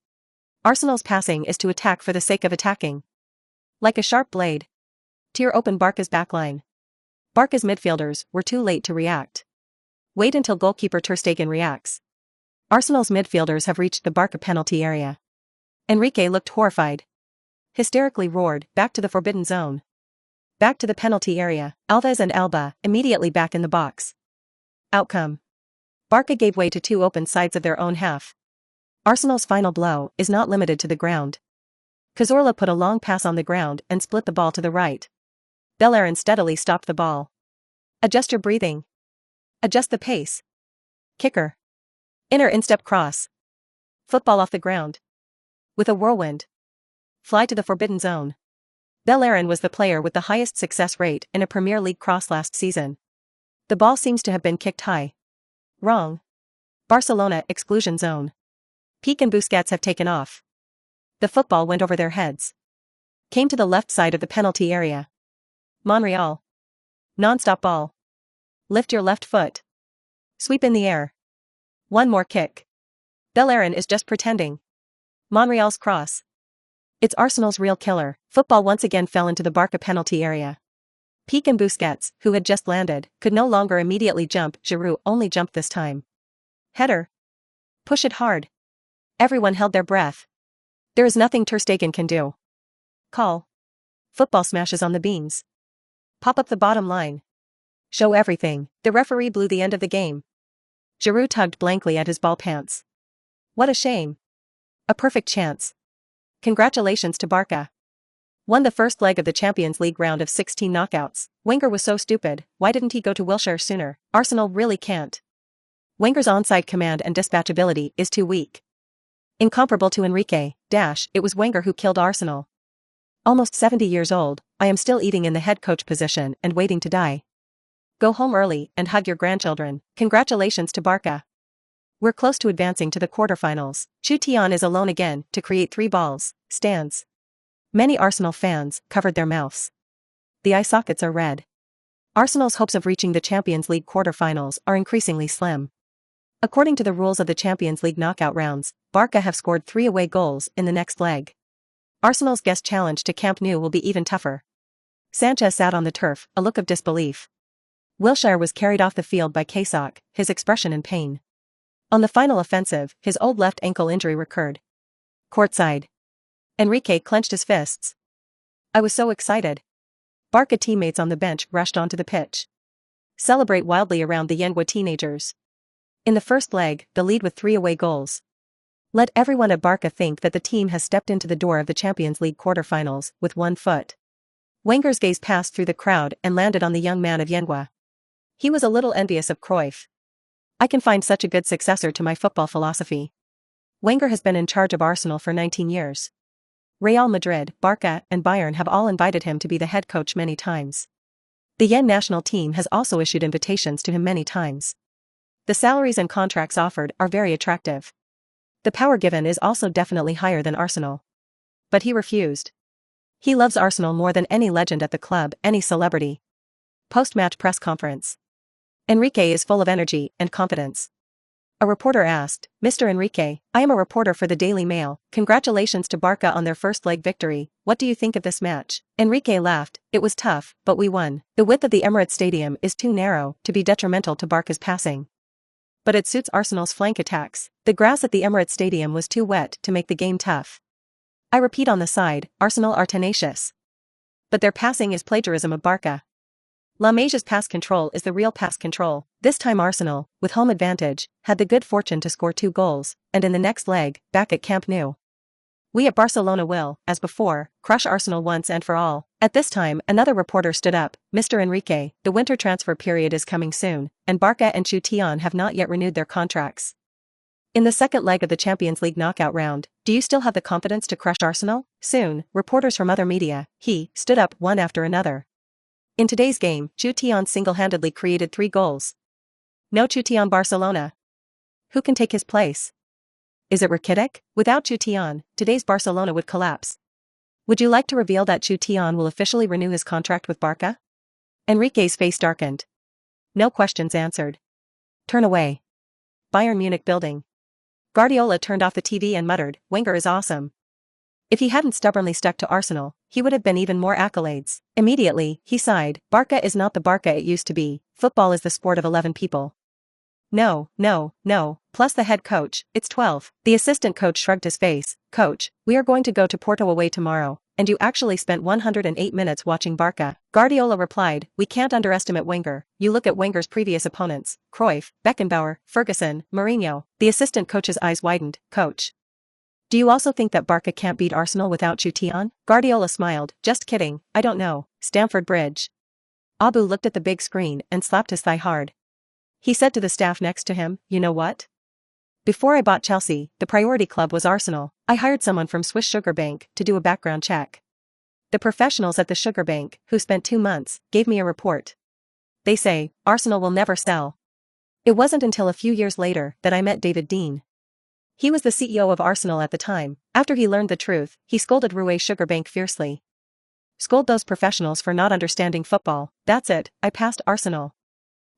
Arsenal's passing is to attack for the sake of attacking. Like a sharp blade. Tear open Barca's backline. Barca's midfielders were too late to react. Wait until goalkeeper Ter Stegen reacts. Arsenal's midfielders have reached the Barca penalty area. Enrique looked horrified. Hysterically roared, "Back to the forbidden zone. Back to the penalty area." Alves and Alba immediately back in the box. Outcome. Barca gave way to two open sides of their own half. Arsenal's final blow is not limited to the ground. Cazorla put a long pass on the ground and split the ball to the right. Ballon steadily stopped the ball. Adjust your breathing. Adjust the pace. Kicker. Inner instep cross. Football off the ground. With a whirlwind. Fly to the forbidden zone. Ballon was the player with the highest success rate in a Premier League cross last season. The ball seems to have been kicked high. Wrong. Barcelona exclusion zone. Pique and Busquets have taken off. The football went over their heads. Came to the left side of the penalty area. Monreal. Non-stop ball. Lift your left foot. Sweep in the air. One more kick. Ballon is just pretending. Monreal's cross. It's Arsenal's real killer. Football once again fell into the Barca penalty area. Pique and Busquets, who had just landed, could no longer immediately jump. Giroud only jumped this time. Header. Push it hard. Everyone held their breath. There is nothing Ter Stegen can do. Call. Football smashes on the beams. Pop up the bottom line. Show everything. The referee blew the end of the game. Giroud tugged blankly at his ball pants. What a shame. A perfect chance. Congratulations to Barca. Won the first leg of the Champions League round of 16 knockouts. Wenger was so stupid, why didn't he go to Wilshere sooner? Arsenal really can't. Wenger's onside command and dispatchability is too weak. Incomparable to Enrique, it was Wenger who killed Arsenal. Almost 70 years old, I am still eating in the head coach position and waiting to die. Go home early and hug your grandchildren. Congratulations to Barca. We're close to advancing to the quarterfinals. Chutian is alone again to create 3 balls, stands. Many Arsenal fans covered their mouths. The eye sockets are red. Arsenal's hopes of reaching the Champions League quarterfinals are increasingly slim. According to the rules of the Champions League knockout rounds, Barca have scored 3 away goals in the next leg. Arsenal's guest challenge to Camp Nou will be even tougher. Sanchez sat on the turf, a look of disbelief. Wilshere was carried off the field by Kasok, his expression in pain. On the final offensive, his old left ankle injury recurred. Courtside. Enrique clenched his fists. I was so excited. Barca teammates on the bench rushed onto the pitch. Celebrate wildly around the Yenwa teenagers. In the first leg, the lead with 3 away goals. Let everyone at Barca think that the team has stepped into the door of the Champions League quarterfinals with 1 foot. Wenger's gaze passed through the crowd and landed on the young man of Yenwa. He was a little envious of Cruyff. I can find such a good successor to my football philosophy. Wenger has been in charge of Arsenal for 19 years. Real Madrid, Barca, and Bayern have all invited him to be the head coach many times. The Yen national team has also issued invitations to him many times. The salaries and contracts offered are very attractive. The power given is also definitely higher than Arsenal. But he refused. He loves Arsenal more than any legend at the club, any celebrity. Post-match press conference. Enrique is full of energy and confidence. A reporter asked, "Mr. Enrique, I am a reporter for the Daily Mail. Congratulations to Barca on their first leg victory. What do you think of this match?" Enrique laughed. "It was tough, but we won. The width of the Emirates Stadium is too narrow to be detrimental to Barca's passing. But it suits Arsenal's flank attacks. The grass at the Emirates Stadium was too wet to make the game tough. I repeat, on the side, Arsenal are tenacious. But their passing is plagiarism of Barca. La Masia's pass control is the real pass control. This time Arsenal, with home advantage, had the good fortune to score 2 goals, and in the next leg, back at Camp Nou. We at Barcelona will, as before, crush Arsenal once and for all." At this time, another reporter stood up. "Mr. Enrique, the winter transfer period is coming soon, and Barca and Chutian have not yet renewed their contracts. In the second leg of the Champions League knockout round, do you still have the confidence to crush Arsenal?" Soon, reporters from other media, stood up one after another. In today's game, Chutian single-handedly created 3 goals. No Chutian Barcelona. Who can take his place? Is it Rakitic? Without Chutian, today's Barcelona would collapse. Would you like to reveal that Chutian will officially renew his contract with Barca? Enrique's face darkened. No questions answered. Turn away. Bayern Munich building. Guardiola turned off the TV and muttered, "Wenger is awesome." If he hadn't stubbornly stuck to Arsenal, he would have been even more accolades. Immediately, he sighed. Barca is not the Barca it used to be. Football is the sport of 11 people. No. Plus the head coach, it's 12. The assistant coach shrugged his face. "Coach, we are going to go to Porto away tomorrow, and you actually spent 108 minutes watching Barca." Guardiola replied, "We can't underestimate Wenger. You look at Wenger's previous opponents, Cruyff, Beckenbauer, Ferguson, Mourinho." The assistant coach's eyes widened. "Coach, do you also think that Barca can't beat Arsenal without Chutian?" Guardiola smiled. "Just kidding, I don't know." Stamford Bridge. Abu looked at the big screen and slapped his thigh hard. He said to the staff next to him, "You know what? Before I bought Chelsea, the priority club was Arsenal. I hired someone from Swiss Sugar Bank to do a background check. The professionals at the Sugar Bank, who spent 2 months, gave me a report. They say, Arsenal will never sell." It wasn't until a few years later that I met David Dean. He was the CEO of Arsenal at the time. After he learned the truth, he scolded Rouet Sugar Bank fiercely. "Scold those professionals for not understanding football. That's it, I passed Arsenal."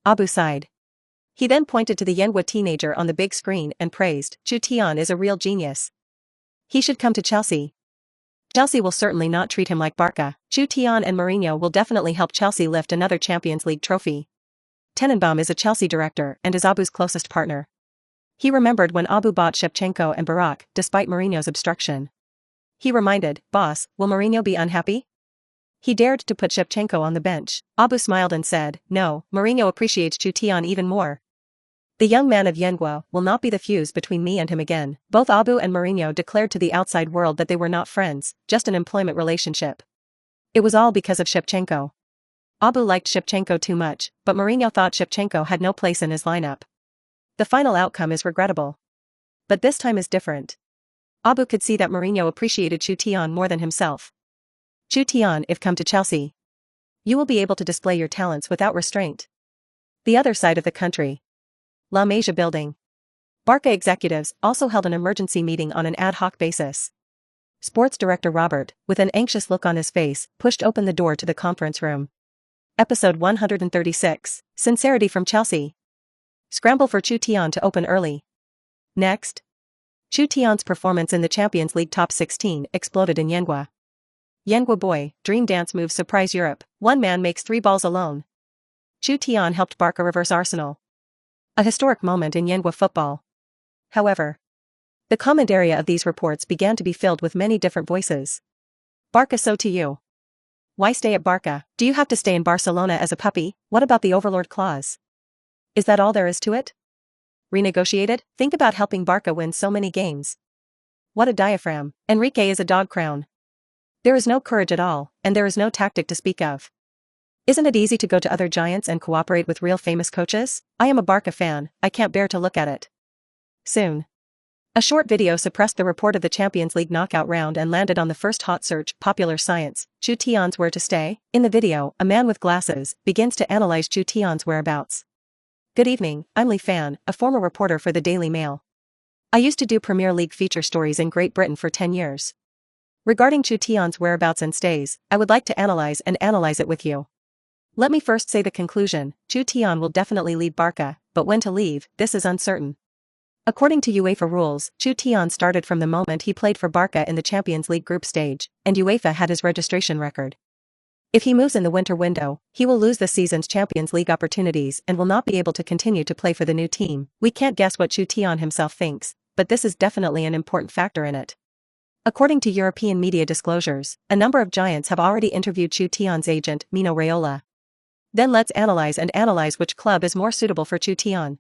Abu sighed. He then pointed to the Yenwa teenager on the big screen and praised, "Chutian is a real genius. He should come to Chelsea. Chelsea will certainly not treat him like Barca. Chutian and Mourinho will definitely help Chelsea lift another Champions League trophy." Tenenbaum is a Chelsea director and is Abu's closest partner. He remembered when Abu bought Shevchenko and Barak, despite Mourinho's obstruction. He reminded, "Boss, will Mourinho be unhappy?" He dared to put Shevchenko on the bench. Abu smiled and said, "No, Mourinho appreciates Chutian even more. The young man of Yenwa will not be the fuse between me and him again." Both Abu and Mourinho declared to the outside world that they were not friends, just an employment relationship. It was all because of Shevchenko. Abu liked Shevchenko too much, but Mourinho thought Shevchenko had no place in his lineup. The final outcome is regrettable. But this time is different. Abu could see that Mourinho appreciated Chutian more than himself. "Chutian, if come to Chelsea, you will be able to display your talents without restraint." The other side of the country. La Masia building. Barca executives also held an emergency meeting on an ad hoc basis. Sports director Robert, with an anxious look on his face, pushed open the door to the conference room. Episode 136, Sincerity from Chelsea. Scramble for Chutian to open early. Next. Chutian's performance in the Champions League top 16 exploded in Yenwa. Yenwa boy, dream dance moves surprise Europe. One man makes 3 balls alone. Chutian helped Barca reverse Arsenal. A historic moment in Yenwa football. However, the comment area of these reports began to be filled with many different voices. Barca, so to you. Why stay at Barca? Do you have to stay in Barcelona as a puppy? What about the overlord clause? Is that all there is to it? Renegotiated? Think about helping Barca win so many games. What a diaphragm. Enrique is a dog crown. There is no courage at all, and there is no tactic to speak of. Isn't it easy to go to other giants and cooperate with real famous coaches? I am a Barca fan, I can't bear to look at it. Soon. A short video suppressed the report of the Champions League knockout round and landed on the first hot search, Popular Science, Chutian's where to stay. In the video, a man with glasses begins to analyze Chutian's whereabouts. Good evening, I'm Lee Fan, a former reporter for the Daily Mail. I used to do Premier League feature stories in Great Britain for 10 years. Regarding Chutian's whereabouts and stays, I would like to analyze it with you. Let me first say the conclusion: Chutian will definitely leave Barca, but when to leave, this is uncertain. According to UEFA rules, Chutian started from the moment he played for Barca in the Champions League group stage, and UEFA had his registration record. If he moves in the winter window, he will lose this season's Champions League opportunities and will not be able to continue to play for the new team. We can't guess what Chutian himself thinks, but this is definitely an important factor in it. According to European media disclosures, a number of giants have already interviewed Chutian's agent, Mino Raiola. Then let's analyze which club is more suitable for Chutian.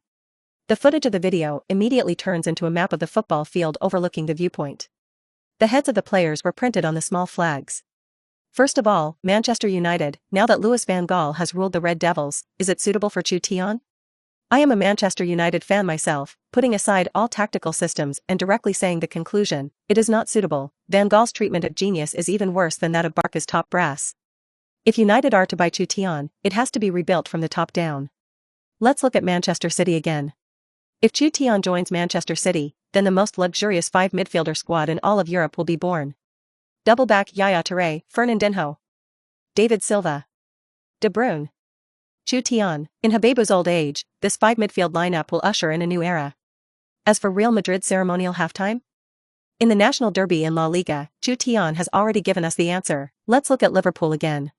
The footage of the video immediately turns into a map of the football field overlooking the viewpoint. The heads of the players were printed on the small flags. First of all, Manchester United. Now that Louis van Gaal has ruled the Red Devils, is it suitable for Chutian? I am a Manchester United fan myself, putting aside all tactical systems and directly saying the conclusion: it is not suitable. Van Gaal's treatment of genius is even worse than that of Barca's top brass. If United are to buy Chutian, it has to be rebuilt from the top down. Let's look at Manchester City again. If Chutian joins Manchester City, then the most luxurious 5-midfielder squad in all of Europe will be born. Double back: Yaya Touré, Fernandinho, David Silva, De Bruyne, Chutian. In Habibu's old age, this 5-midfield lineup will usher in a new era. As for Real Madrid's ceremonial halftime? In the National Derby in La Liga, Chutian has already given us the answer. Let's look at Liverpool again.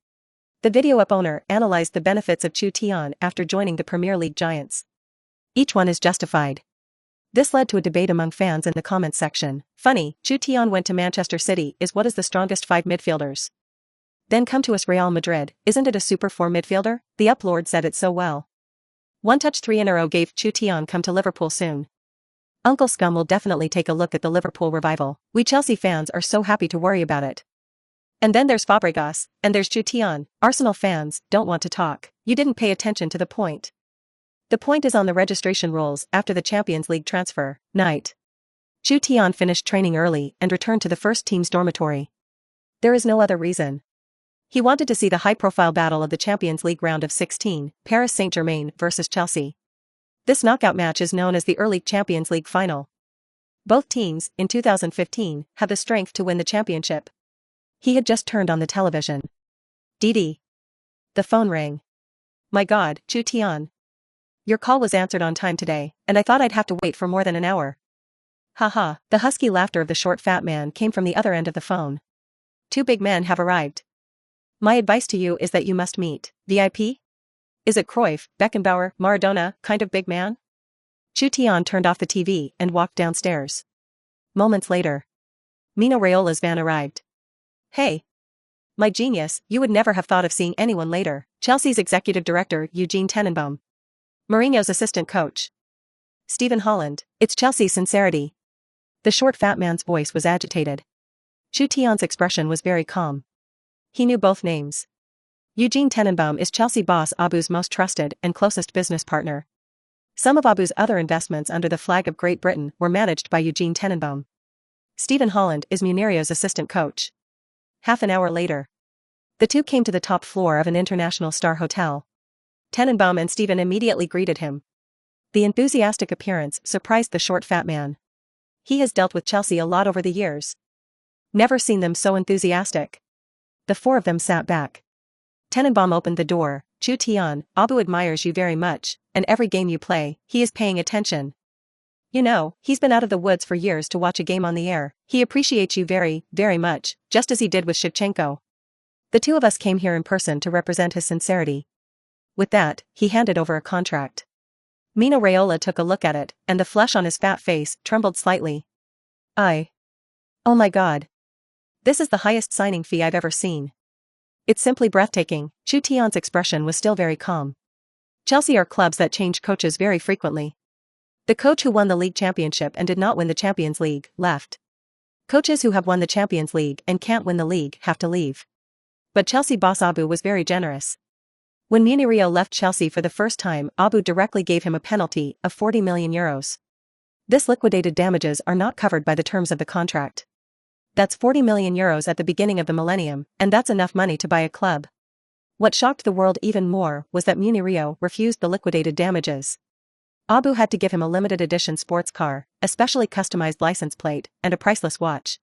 The video up owner analyzed the benefits of Chutian after joining the Premier League giants. Each one is justified. This led to a debate among fans in the comments section. Funny, Chutian went to Manchester City is what is the strongest 5 midfielders. Then come to us Real Madrid, isn't it a super 4 midfielder? The Uplord said it so well. One touch 3 in a row gave Chutian come to Liverpool soon. Uncle Scum will definitely take a look at the Liverpool revival. We Chelsea fans are so happy to worry about it. And then there's Fabregas, and there's Chutian. Arsenal fans don't want to talk. You didn't pay attention to the point. The point is on the registration rolls after the Champions League transfer night. Chutian finished training early and returned to the first team's dormitory. There is no other reason. He wanted to see the high-profile battle of the Champions League round of 16, Paris Saint-Germain versus Chelsea. This knockout match is known as the early Champions League final. Both teams, in 2015, had the strength to win the championship. He had just turned on the television. Dee. The phone rang. My God, Chutian. Your call was answered on time today, and I thought I'd have to wait for more than an hour. Haha, the husky laughter of the short fat man came from the other end of the phone. 2 big men have arrived. My advice to you is that you must meet. VIP? Is it Cruyff, Beckenbauer, Maradona, kind of big man? Chutian turned off the TV and walked downstairs. Moments later, Mino Raiola's van arrived. Hey. My genius, you would never have thought of seeing anyone later. Chelsea's executive director, Eugene Tenenbaum. Mourinho's assistant coach, Stephen Holland. It's Chelsea's sincerity. The short fat man's voice was agitated. Chutian's expression was very calm. He knew both names. Eugene Tenenbaum is Chelsea boss Abu's most trusted and closest business partner. Some of Abu's other investments under the flag of Great Britain were managed by Eugene Tenenbaum. Stephen Holland is Mourinho's assistant coach. Half an hour later, the two came to the top floor of an international star hotel. Tenenbaum and Stephen immediately greeted him. The enthusiastic appearance surprised the short fat man. He has dealt with Chelsea a lot over the years. Never seen them so enthusiastic. The 4 of them sat back. Tenenbaum opened the door. Chutian, Abu admires you very much, and every game you play, he is paying attention. You know, he's been out of the woods for years to watch a game on the air. He appreciates you very, very much, just as he did with Shevchenko. The 2 of us came here in person to represent his sincerity. With that, he handed over a contract. Mino Raiola took a look at it, and the flesh on his fat face trembled slightly. Oh my God. This is the highest signing fee I've ever seen. It's simply breathtaking. Chutian's expression was still very calm. Chelsea are clubs that change coaches very frequently. The coach who won the league championship and did not win the Champions League left. Coaches who have won the Champions League and can't win the league have to leave. But Chelsea boss Abu was very generous. When Mourinho left Chelsea for the first time, Abu directly gave him a penalty of €40 million. This liquidated damages are not covered by the terms of the contract. That's 40 million euros at the beginning of the millennium, and that's enough money to buy a club. What shocked the world even more was that Munirio refused the liquidated damages. Abu had to give him a limited edition sports car, a specially customized license plate, and a priceless watch.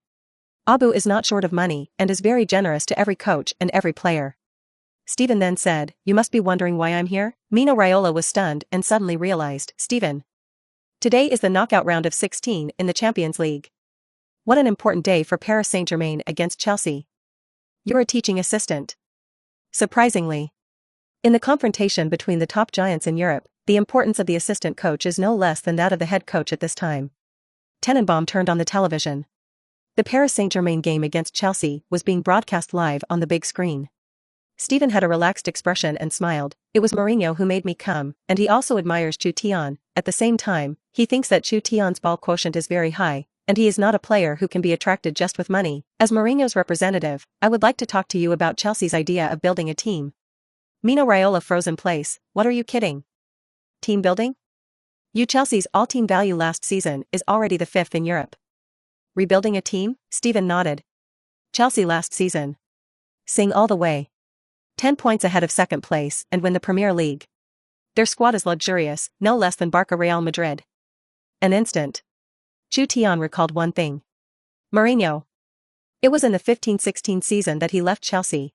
Abu is not short of money and is very generous to every coach and every player. Steven then said, "You must be wondering why I'm here?" Mino Raiola was stunned and suddenly realized, "Steven, today is the knockout round of 16 in the Champions League. What an important day for Paris Saint-Germain against Chelsea. You're a teaching assistant." Surprisingly, in the confrontation between the top giants in Europe, the importance of the assistant coach is no less than that of the head coach at this time. Tenenbaum turned on the television. The Paris Saint-Germain game against Chelsea was being broadcast live on the big screen. Steven had a relaxed expression and smiled. "It was Mourinho who made me come, and he also admires Chutian. At the same time, he thinks that Chutian's ball quotient is very high, and he is not a player who can be attracted just with money. As Mourinho's representative, I would like to talk to you about Chelsea's idea of building a team." Mino Raiola froze in place. "What are you kidding? Team building? Chelsea's all-team value last season is already the 5th in Europe. Rebuilding a team?" Steven nodded. "Chelsea last season. Sing all the way. 10 points ahead of second place and win the Premier League. Their squad is luxurious, no less than Barca Real Madrid." An instant. Chutian recalled one thing. Mourinho. It was in the 15-16 season that he left Chelsea.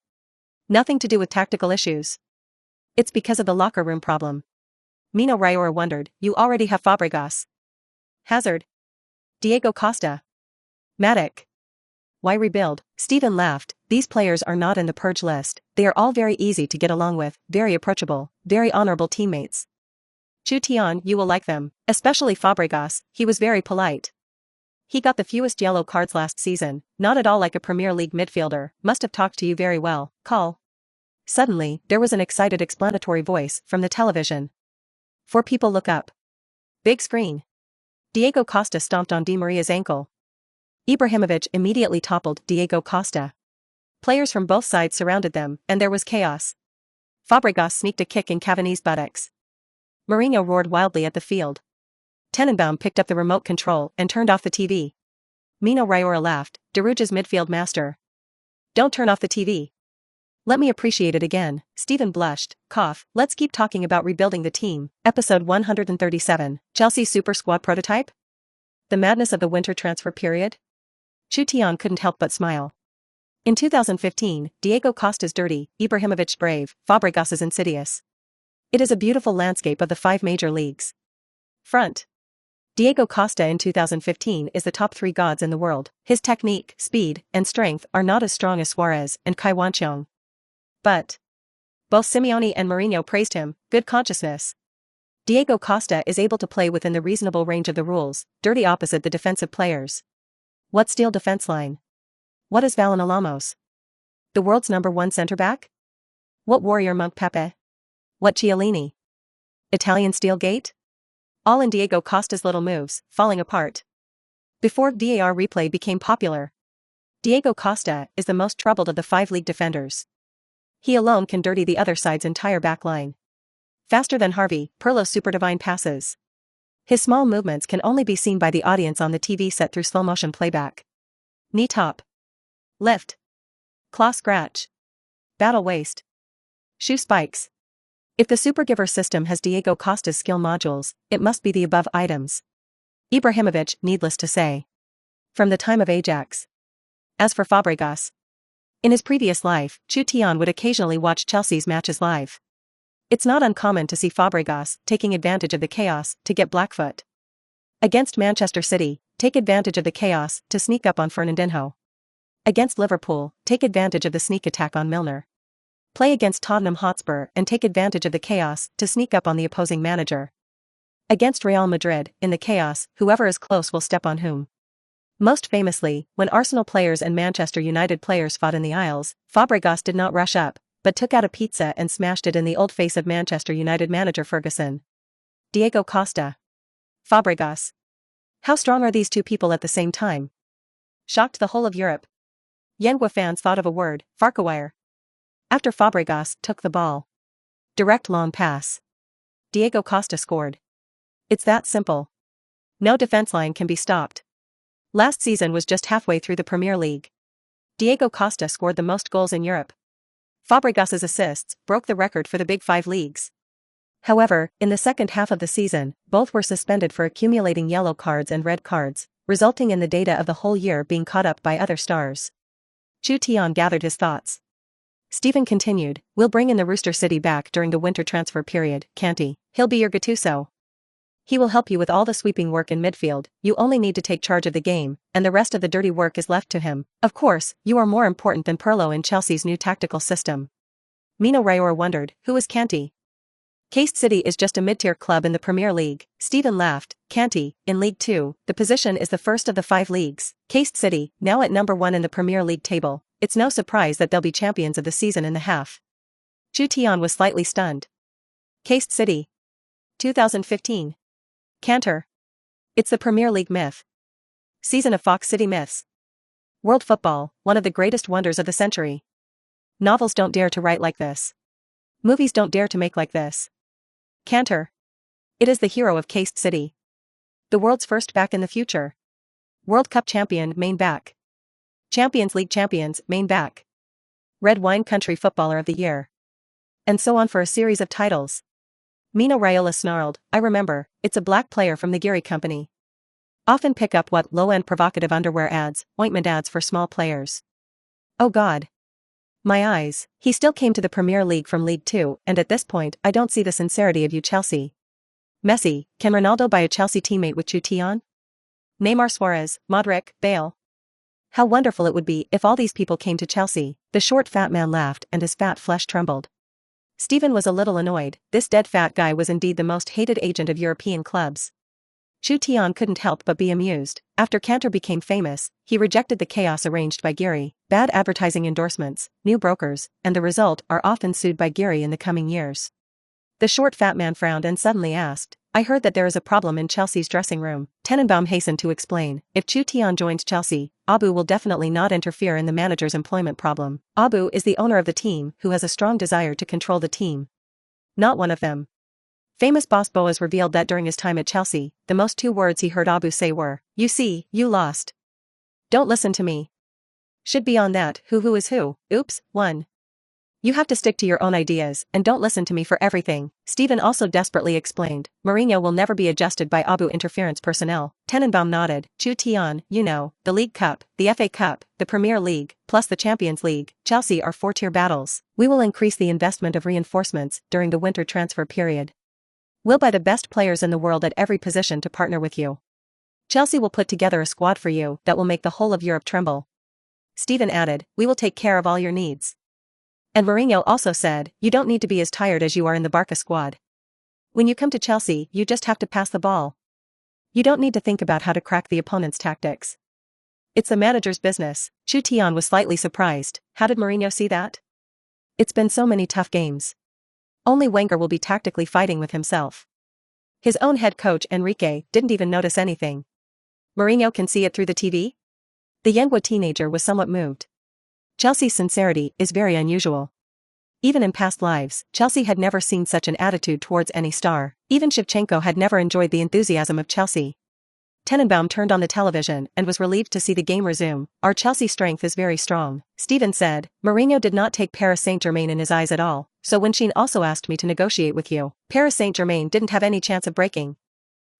Nothing to do with tactical issues. It's because of the locker room problem. Mino Raiola wondered, "You already have Fabregas, Hazard, Diego Costa, Matic. Why rebuild?" Steven laughed. "These players are not in the purge list. They are all very easy to get along with, very approachable, very honorable teammates. Chutian, you will like them, especially Fabregas, he was very polite. He got the fewest yellow cards last season, not at all like a Premier League midfielder, must have talked to you very well, call." Suddenly, there was an excited explanatory voice from the television. 4 people look up. Big screen. Diego Costa stomped on Di Maria's ankle. Ibrahimovic immediately toppled Diego Costa. Players from both sides surrounded them, and there was chaos. Fabregas sneaked a kick in Cavani's buttocks. Mourinho roared wildly at the field. Tenenbaum picked up the remote control and turned off the TV. Mino Raiola laughed. "Deruja's midfield master. Don't turn off the TV. Let me appreciate it again." Steven blushed. Cough. "Let's keep talking about rebuilding the team." Episode 137. Chelsea Super Squad Prototype? The madness of the winter transfer period? Chutian couldn't help but smile. In 2015, Diego Costa's dirty, Ibrahimovic's brave, Fabregas is insidious. It is a beautiful landscape of the 5 major leagues. Front. Diego Costa in 2015 is the top 3 gods in the world. His technique, speed, and strength are not as strong as Suarez and Kai Wanqiong. But both Simeone and Mourinho praised him. Good consciousness. Diego Costa is able to play within the reasonable range of the rules, dirty opposite the defensive players. What steel defense line? What is Ballon Alamos? The world's #1 centre-back? What warrior monk Pepe? What Chiellini? Italian steel gate? All in Diego Costa's little moves, falling apart. Before VAR replay became popular, Diego Costa is the most troubled of the 5 league defenders. He alone can dirty the other side's entire back line. Faster than Harvey, Pirlo's superdivine passes. His small movements can only be seen by the audience on the TV set through slow-motion playback. Knee top. Lift. Claw scratch. Battle waist. Shoe spikes. If the Supergiver system has Diego Costa's skill modules, it must be the above items. Ibrahimovic, needless to say. From the time of Ajax. As for Fabregas, in his previous life, Chutian would occasionally watch Chelsea's matches live. It's not uncommon to see Fabregas taking advantage of the chaos to get Blackfoot. Against Manchester City, take advantage of the chaos to sneak up on Fernandinho. Against Liverpool, take advantage of the sneak attack on Milner. Play against Tottenham Hotspur and take advantage of the chaos to sneak up on the opposing manager. Against Real Madrid, in the chaos, whoever is close will step on whom. Most famously, when Arsenal players and Manchester United players fought in the aisles, Fabregas did not rush up, but took out a pizza and smashed it in the old face of Manchester United manager Ferguson. Diego Costa. Fabregas. How strong are these 2 people at the same time? Shocked the whole of Europe. Yenwa fans thought of a word, Farquhar. After Fabregas took the ball. Direct long pass. Diego Costa scored. It's that simple. No defense line can be stopped. Last season was just halfway through the Premier League. Diego Costa scored the most goals in Europe. Fabregas's assists broke the record for the Big Five leagues. However, in the second half of the season, both were suspended for accumulating yellow cards and red cards, resulting in the data of the whole year being caught up by other stars. Chutian gathered his thoughts. Stephen continued, "We'll bring in the Rooster City back during the winter transfer period, can't he? He'll be your Gattuso. He will help you with all the sweeping work in midfield, you only need to take charge of the game, and the rest of the dirty work is left to him. Of course, you are more important than Pirlo in Chelsea's new tactical system." Mino Raiola wondered, who is Kanté? Cast City is just a mid-tier club in the Premier League. Stephen laughed. Kanté, in League 2, the position is the first of the 5 leagues. Cast City, now at number 1 in the Premier League table, it's no surprise that they'll be champions of the season in the half. Chutian was slightly stunned. Cast City. 2015. Cantor. It's the Premier League myth. Season of Fox City myths. World football, one of the greatest wonders of the century. Novels don't dare to write like this. Movies don't dare to make like this. Cantor. It is the hero of Cast City. The world's first back in the future. World Cup champion, main back. Champions League champions, main back. Red Wine Country Footballer of the Year. And so on for a series of titles. Mino Raiola snarled, "I remember, it's a black player from the Geary Company. Often pick up what low-end provocative underwear ads, ointment ads for small players." Oh God. My eyes, he still came to the Premier League from League 2, and at this point I don't see the sincerity of you Chelsea. Messi, can Ronaldo buy a Chelsea teammate with Chutian? Neymar, Suarez, Modric, Bale. How wonderful it would be if all these people came to Chelsea. The short fat man laughed and his fat flesh trembled. Stephen was a little annoyed. This dead fat guy was indeed the most hated agent of European clubs. Chutian couldn't help but be amused. After Cantor became famous, he rejected the chaos arranged by Geary, bad advertising endorsements, new brokers, and the result are often sued by Geary in the coming years. The short fat man frowned and suddenly asked, "I heard that there is a problem in Chelsea's dressing room." Tenenbaum hastened to explain, "If Chutian joins Chelsea, Abu will definitely not interfere in the manager's employment problem. Abu is the owner of the team who has a strong desire to control the team. Not one of them." Famous boss Boaz revealed that during his time at Chelsea, the most 2 words he heard Abu say were, "You see, you lost. Don't listen to me. Should be on that, who is who, oops, 1. You have to stick to your own ideas, and don't listen to me for everything." Stephen also desperately explained, "Mourinho will never be adjusted by Abu interference personnel." Tenenbaum nodded, "Chutian, you know, the League Cup, the FA Cup, the Premier League, plus the Champions League, Chelsea are 4-tier battles. We will increase the investment of reinforcements during the winter transfer period. We'll buy the best players in the world at every position to partner with you. Chelsea will put together a squad for you that will make the whole of Europe tremble." Stephen added, "We will take care of all your needs." And Mourinho also said, "You don't need to be as tired as you are in the Barca squad. When you come to Chelsea, you just have to pass the ball. You don't need to think about how to crack the opponent's tactics. It's the manager's business." Chutian was slightly surprised. How did Mourinho see that? It's been so many tough games. Only Wenger will be tactically fighting with himself. His own head coach Enrique didn't even notice anything. Mourinho can see it through the TV? The Yengwa teenager was somewhat moved. Chelsea's sincerity is very unusual. Even in past lives, Chelsea had never seen such an attitude towards any star. Even Shevchenko had never enjoyed the enthusiasm of Chelsea. Tenenbaum turned on the television and was relieved to see the game resume. "Our Chelsea strength is very strong," Stephen said. "Mourinho did not take Paris Saint-Germain in his eyes at all, so when Sheen also asked me to negotiate with you, Paris Saint-Germain didn't have any chance of breaking."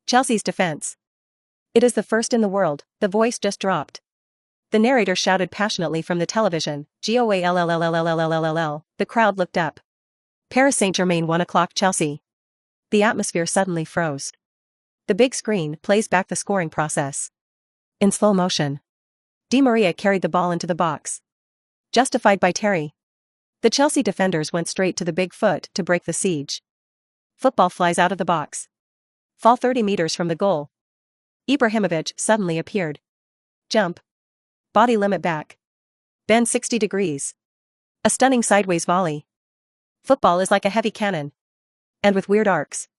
Chelsea's defense. "It is the first in the world." The voice just dropped. The narrator shouted passionately from the television, "Goallllllllllll." The crowd looked up. Paris Saint-Germain 1 o'clock Chelsea. The atmosphere suddenly froze. The big screen plays back the scoring process. In slow motion. Di Maria carried the ball into the box. Justified by Terry. The Chelsea defenders went straight to the big foot to break the siege. Football flies out of the box. Fall 30 meters from the goal. Ibrahimovic suddenly appeared. Jump. Body limit back. Bend 60 degrees. A stunning sideways volley. Football is like a heavy cannon. And with weird arcs.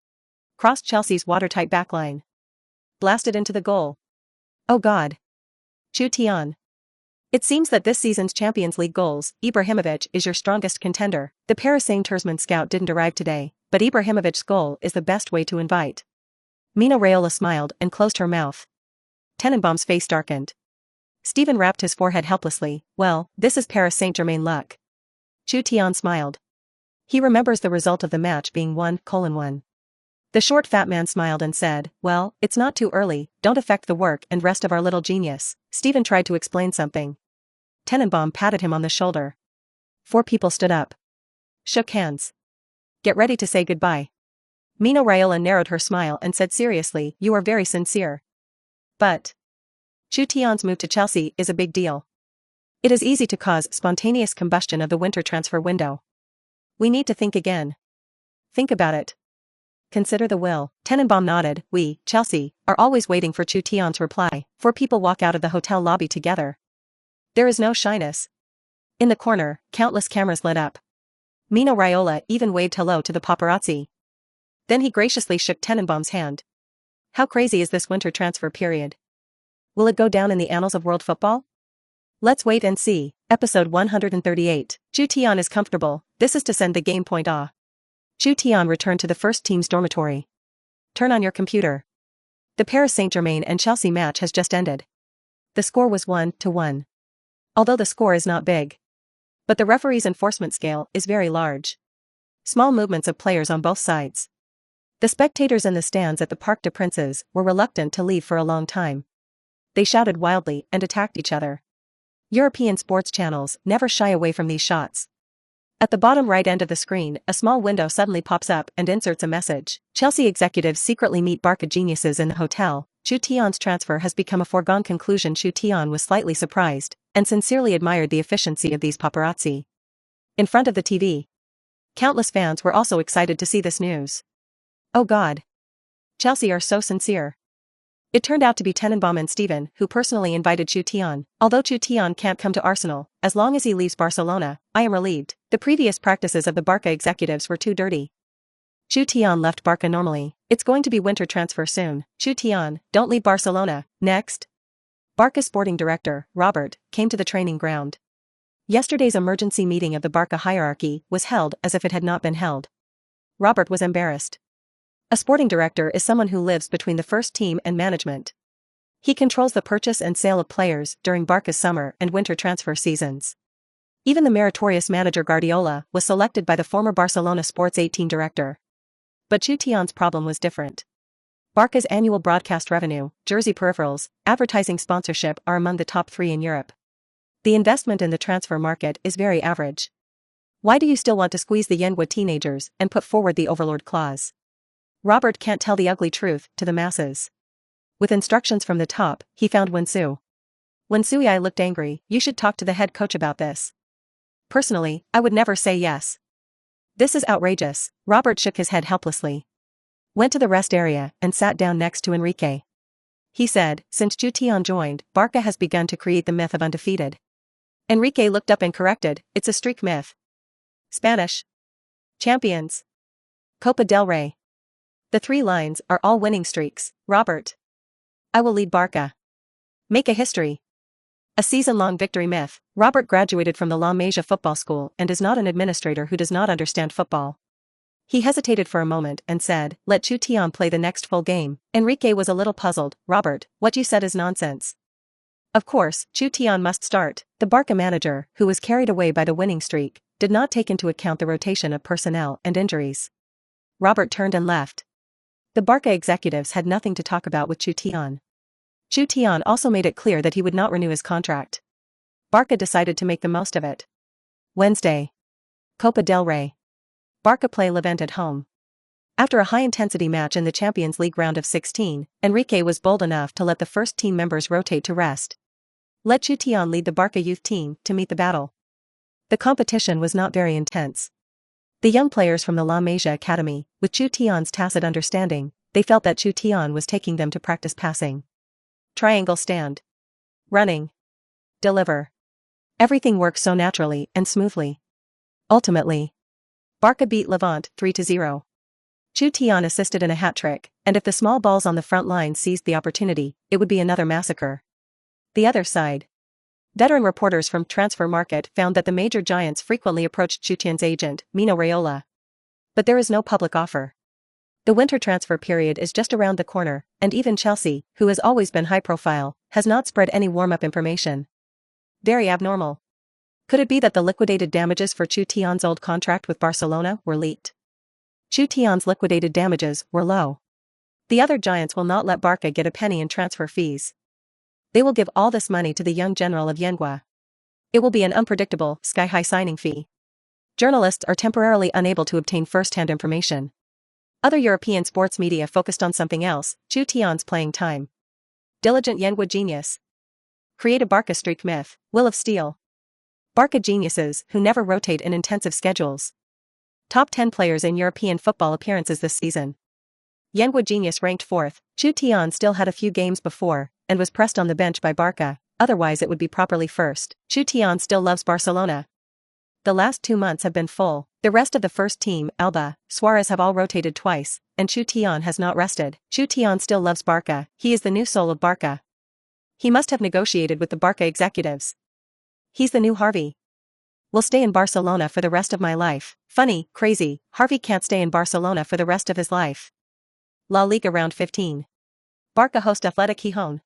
Crossed Chelsea's watertight backline. Blasted into the goal. Oh God. Chutian. It seems that this season's Champions League goals, Ibrahimovic is your strongest contender. The Paris Saint-Germain scout didn't arrive today, but Ibrahimovic's goal is the best way to invite Mina Raiola smiled and closed her mouth. Tenenbaum's face darkened. Steven rapped his forehead helplessly. Well, this is Paris Saint-Germain luck. Chutian smiled. He remembers the result of the match being 1-1. The short fat man smiled and said, well, it's not too early, don't affect the work and rest of our little genius. Steven tried to explain something. Tenenbaum patted him on the shoulder. 4 people stood up. Shook hands. Get ready to say goodbye. Mina Raiola narrowed her smile and said seriously, you are very sincere. But Chutian's move to Chelsea is a big deal. It is easy to cause spontaneous combustion of the winter transfer window. We need to think again. Think about it. Consider the will. Tenenbaum nodded. We, Chelsea, are always waiting for Chutian's reply. 4 people walk out of the hotel lobby together. There is no shyness. In the corner, countless cameras lit up. Mina Raiola even waved hello to the paparazzi. Then he graciously shook Tenenbaum's hand. How crazy is this winter transfer period? Will it go down in the annals of world football? Let's wait and see. Episode 138. Chutian is comfortable. This is to send the game point. Chutian returned to the first team's dormitory. Turn on your computer. The Paris Saint-Germain and Chelsea match has just ended. The score was 1-1. Although the score is not big. But the referee's enforcement scale is very large. Small movements of players on both sides. The spectators in the stands at the Parc des Princes were reluctant to leave for a long time. They shouted wildly and attacked each other. European sports channels never shy away from these shots. At the bottom right end of the screen, a small window suddenly pops up and inserts a message. Chelsea executives secretly meet Barca geniuses in the hotel. Chutian's transfer has become a foregone conclusion. Chutian was slightly surprised and sincerely admired the efficiency of these paparazzi. In front of the TV, countless fans were also excited to see this news. Oh God. Chelsea are so sincere. It turned out to be Tenenbaum and Steven who personally invited Chutian. Although Chutian can't come to Arsenal, as long as he leaves Barcelona, I am relieved. The previous practices of the Barca executives were too dirty. Chutian left Barca normally. It's going to be winter transfer soon. Chutian, don't leave Barcelona. Next. Barca sporting director, Robert, came to the training ground. Yesterday's emergency meeting of the Barca hierarchy was held as if it had not been held. Robert was embarrassed. A sporting director is someone who lives between the first team and management. He controls the purchase and sale of players during Barca's summer and winter transfer seasons. Even the meritorious manager Guardiola was selected by the former Barcelona Sports 18 director. But Chutian's problem was different. Barca's annual broadcast revenue, jersey peripherals, advertising sponsorship are among the top 3 in Europe. The investment in the transfer market is very average. Why do you still want to squeeze the Yenwa teenagers and put forward the overlord clause? Robert can't tell the ugly truth to the masses. With instructions from the top, he found Wensu. Wensui looked angry. You should talk to the head coach about this. Personally, I would never say yes. This is outrageous. Robert shook his head helplessly. Went to the rest area and sat down next to Enrique. He said, since Chutian joined, Barca has begun to create the myth of undefeated. Enrique looked up and corrected, it's a streak myth. Spanish. Champions. Copa del Rey. The 3 lines are all winning streaks, Robert. I will lead Barca. Make a history. A season-long victory myth. Robert graduated from the La Masia football school and is not an administrator who does not understand football. He hesitated for a moment and said, let Chutian play the next full game. Enrique was a little puzzled. Robert, what you said is nonsense. Of course, Chutian must start. The Barca manager, who was carried away by the winning streak, did not take into account the rotation of personnel and injuries. Robert turned and left. The Barca executives had nothing to talk about with Chutian. Chutian also made it clear that he would not renew his contract. Barca decided to make the most of it. Wednesday. Copa del Rey. Barca play Levante at home. After a high-intensity match in the Champions League round of 16, Enrique was bold enough to let the first team members rotate to rest. Let Chutian lead the Barca youth team to meet the battle. The competition was not very intense. The young players from the La Masia Academy, with Chutian's tacit understanding, they felt that Chutian was taking them to practice passing. Triangle stand. Running. Deliver. Everything worked so naturally and smoothly. Ultimately, Barca beat Levante 3-0. Chutian assisted in a hat-trick, and if the small balls on the front line seized the opportunity, it would be another massacre. The other side. Veteran reporters from Transfer Market found that the major giants frequently approached Chutian's agent, Mina Raiola. But there is no public offer. The winter transfer period is just around the corner, and even Chelsea, who has always been high profile, has not spread any warm-up information. Very abnormal. Could it be that the liquidated damages for Chutian's old contract with Barcelona were leaked? Chutian's liquidated damages were low. The other giants will not let Barca get a penny in transfer fees. They will give all this money to the young general of Yengue. It will be an unpredictable, sky-high signing fee. Journalists are temporarily unable to obtain first-hand information. Other European sports media focused on something else: Chutian's playing time. Diligent Yengue genius. Create a Barca streak myth, will of steel. Barca geniuses who never rotate in intensive schedules. Top 10 players in European football appearances this season. Yengue genius ranked 4th, Chutian still had a few games before, and was pressed on the bench by Barca, otherwise it would be properly first. Chutian still loves Barcelona. The last 2 months have been full. The rest of the first team, Alba, Suarez have all rotated twice, and Chutian has not rested. Chutian still loves Barca, he is the new soul of Barca. He must have negotiated with the Barca executives. He's the new Xavi. Will stay in Barcelona for the rest of my life. Funny, crazy, Xavi can't stay in Barcelona for the rest of his life. La Liga round 15. Barca host Athletic Gijón.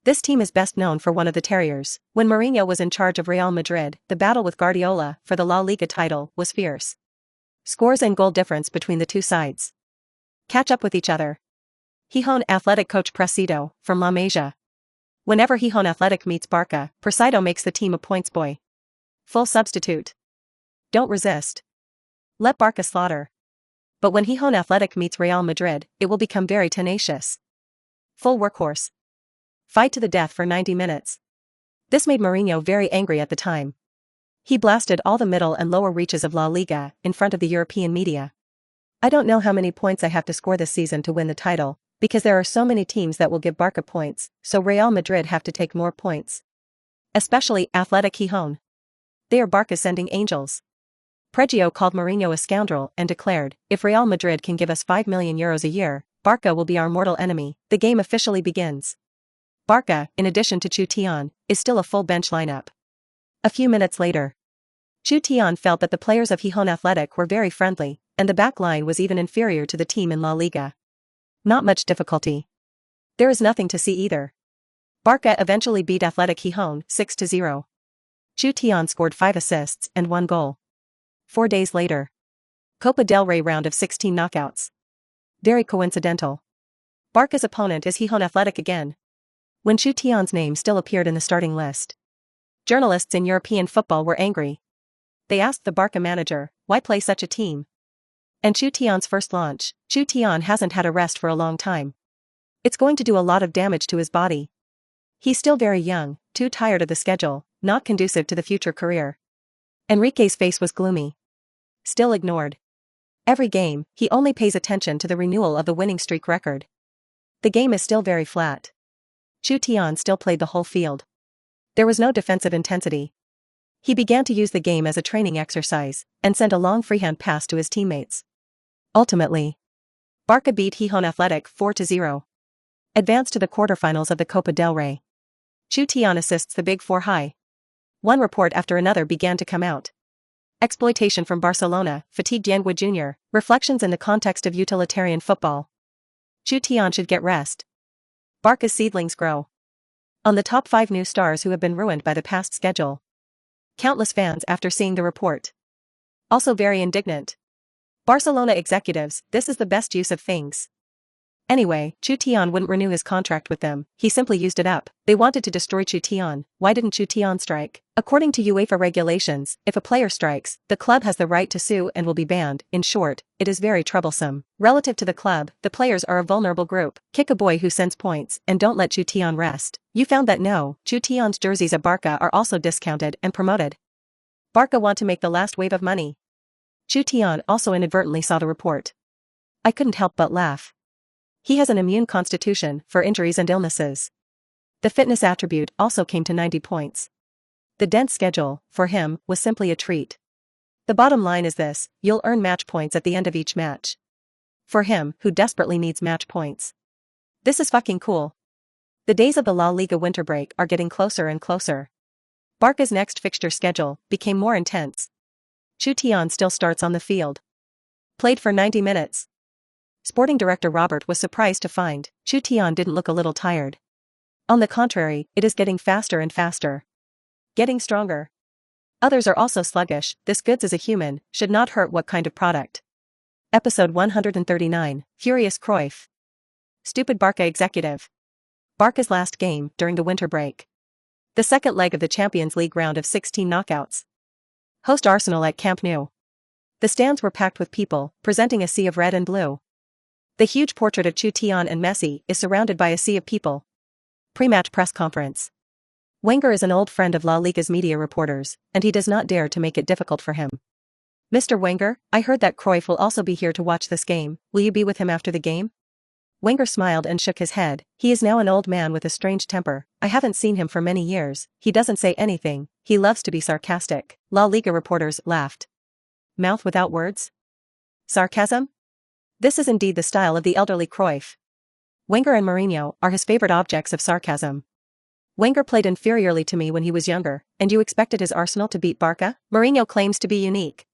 This team is best known for one of the Terriers. When Mourinho was in charge of Real Madrid, the battle with Guardiola for the La Liga title was fierce. Scores and goal difference between the two sides. Catch up with each other. Gijón Athletic coach Presido, from La Masia. Whenever Gijón Athletic meets Barca, Presido makes the team a points boy. Full substitute. Don't resist. Let Barca slaughter. But when Gijón Athletic meets Real Madrid, it will become very tenacious. Full workhorse. Fight to the death for 90 minutes. This made Mourinho very angry at the time. He blasted all the middle and lower reaches of La Liga in front of the European media. I don't know how many points I have to score this season to win the title, because there are so many teams that will give Barca points, so Real Madrid have to take more points. Especially Athletic Gijón. They are Barca's sending angels. Presido called Mourinho a scoundrel and declared, if Real Madrid can give us €5 million a year, Barca will be our mortal enemy. The game officially begins. Barca, in addition to Chutian, is still a full bench lineup. A few minutes later, Chutian felt that the players of Gijón Athletic were very friendly, and the back line was even inferior to the team in La Liga. Not much difficulty. There is nothing to see either. Barca eventually beat Athletic Gijón 6-0. Chutian scored 5 assists and 1 goal. 4 days later. Copa del Rey round of 16 knockouts. Very coincidental. Barca's opponent is Gijón Athletic again. When Chutian's name still appeared in the starting list. Journalists in European football were angry. They asked the Barca manager, why play such a team? And Chutian's first launch, Chutian hasn't had a rest for a long time. It's going to do a lot of damage to his body. He's still very young, too tired of the schedule, not conducive to the future career. Enrique's face was gloomy. Still ignored. Every game, he only pays attention to the renewal of the winning streak record. The game is still very flat. Chutian still played the whole field. There was no defensive intensity. He began to use the game as a training exercise, and sent a long freehand pass to his teammates. Ultimately, Barca beat Gijón Athletic 4-0. Advanced to the quarterfinals of the Copa del Rey. Chutian assists the Big Four high. One report after another began to come out. Exploitation from Barcelona, fatigued Yengue Jr., reflections in the context of utilitarian football. Chutian should get rest. Barca's seedlings grow. On the top 5 new stars who have been ruined by the past schedule. Countless fans after seeing the report. Also very indignant. Barcelona executives, this is the best use of things. Anyway, Chutian wouldn't renew his contract with them, he simply used it up. They wanted to destroy Chutian. Why didn't Chutian strike? According to UEFA regulations, if a player strikes, the club has the right to sue and will be banned. In short, it is very troublesome. Relative to the club, the players are a vulnerable group. Kick a boy who sends points, and don't let Chutian rest. You found that no, Chutian's jerseys at Barca are also discounted and promoted. Barca want to make the last wave of money. Chutian also inadvertently saw the report. I couldn't help but laugh. He has an immune constitution for injuries and illnesses. The fitness attribute also came to 90 points. The dense schedule, for him, was simply a treat. The bottom line is this, you'll earn match points at the end of each match. For him, who desperately needs match points. This is fucking cool. The days of the La Liga winter break are getting closer and closer. Barca's next fixture schedule became more intense. Chutian still starts on the field. Played for 90 minutes. Sporting director Robert was surprised to find Chutian didn't look a little tired. On the contrary, it is getting faster and faster. Getting stronger. Others are also sluggish. This goods as a human, should not hurt what kind of product. Episode 139, Furious Cruyff. Stupid Barca executive. Barca's last game, during the winter break. The second leg of the Champions League round of 16 knockouts. Host Arsenal at Camp Nou. The stands were packed with people, presenting a sea of red and blue. The huge portrait of Chutian and Messi is surrounded by a sea of people. Pre-match press conference. Wenger is an old friend of La Liga's media reporters, and he does not dare to make it difficult for him. Mr. Wenger, I heard that Cruyff will also be here to watch this game. Will you be with him after the game? Wenger smiled and shook his head. He is now an old man with a strange temper. I haven't seen him for many years. He doesn't say anything. He loves to be sarcastic. La Liga reporters laughed. Mouth without words? Sarcasm? This is indeed the style of the elderly Cruyff. Wenger and Mourinho are his favorite objects of sarcasm. Wenger played inferiorly to me when he was younger, and you expected his Arsenal to beat Barca? Mourinho claims to be unique.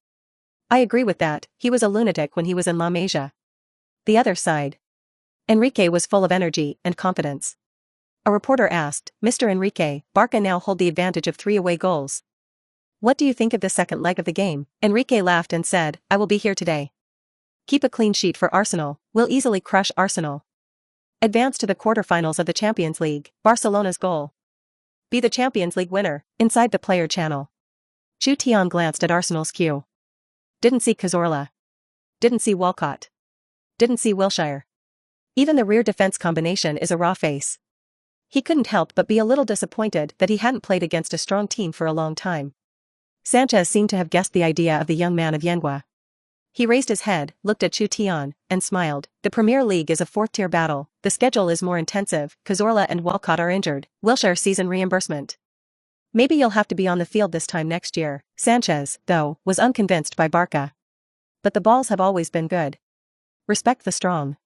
I agree with that. He was a lunatic when he was in La Masia. The other side. Enrique was full of energy and confidence. A reporter asked, Mr. Enrique, Barca now hold the advantage of 3 away goals. What do you think of the second leg of the game? Enrique laughed and said, I will be here today. Keep a clean sheet for Arsenal. We'll easily crush Arsenal. Advance to the quarterfinals of the Champions League. Barcelona's goal. Be the Champions League winner. Inside the player channel. Chutian glanced at Arsenal's queue. Didn't see Cazorla. Didn't see Walcott. Didn't see Wilshere. Even the rear defense combination is a raw face. He couldn't help but be a little disappointed that he hadn't played against a strong team for a long time. Sanchez seemed to have guessed the idea of the young man of Yenwa. He raised his head, looked at Chutian, and smiled. The Premier League is a 4th-tier battle. The schedule is more intensive. Cazorla and Walcott are injured. Wilshere season reimbursement. Maybe you'll have to be on the field this time next year. Sanchez, though, was unconvinced by Barca. But the balls have always been good. Respect the strong.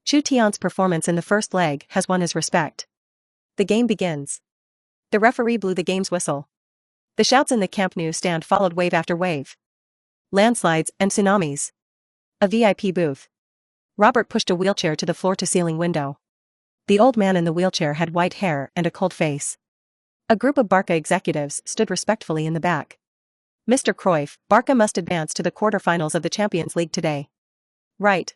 Chutian's performance in the first leg has won his respect. The game begins. The referee blew the game's whistle. The shouts in the Camp Nou stand followed wave after wave. Landslides and tsunamis. A VIP booth. Robert pushed a wheelchair to the floor-to-ceiling window. The old man in the wheelchair had white hair and a cold face. A group of Barca executives stood respectfully in the back. Mr. Cruyff, Barca must advance to the quarterfinals of the Champions League today. Right.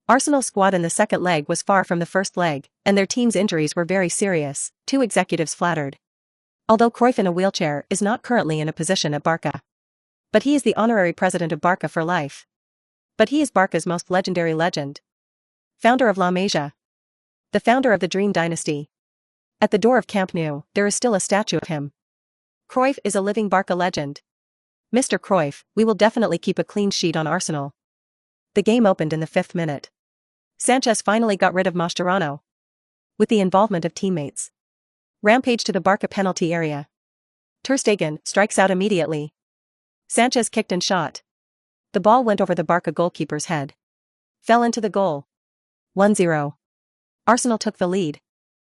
Arsenal's squad in the second leg was far from the first leg, and their team's injuries were very serious, 2 executives flattered. Although Cruyff in a wheelchair is not currently in a position at Barca. But he is the honorary president of Barca for life. But he is Barca's most legendary legend. Founder of La Masia. The founder of the Dream Dynasty. At the door of Camp Nou, there is still a statue of him. Cruyff is a living Barca legend. Mr. Cruyff, we will definitely keep a clean sheet on Arsenal. The game opened in the 5th minute. Sanchez finally got rid of Mascherano. With the involvement of teammates. Rampage to the Barca penalty area. Ter Stegen strikes out immediately. Sanchez kicked and shot. The ball went over the Barca goalkeeper's head. Fell into the goal. 1-0. Arsenal took the lead.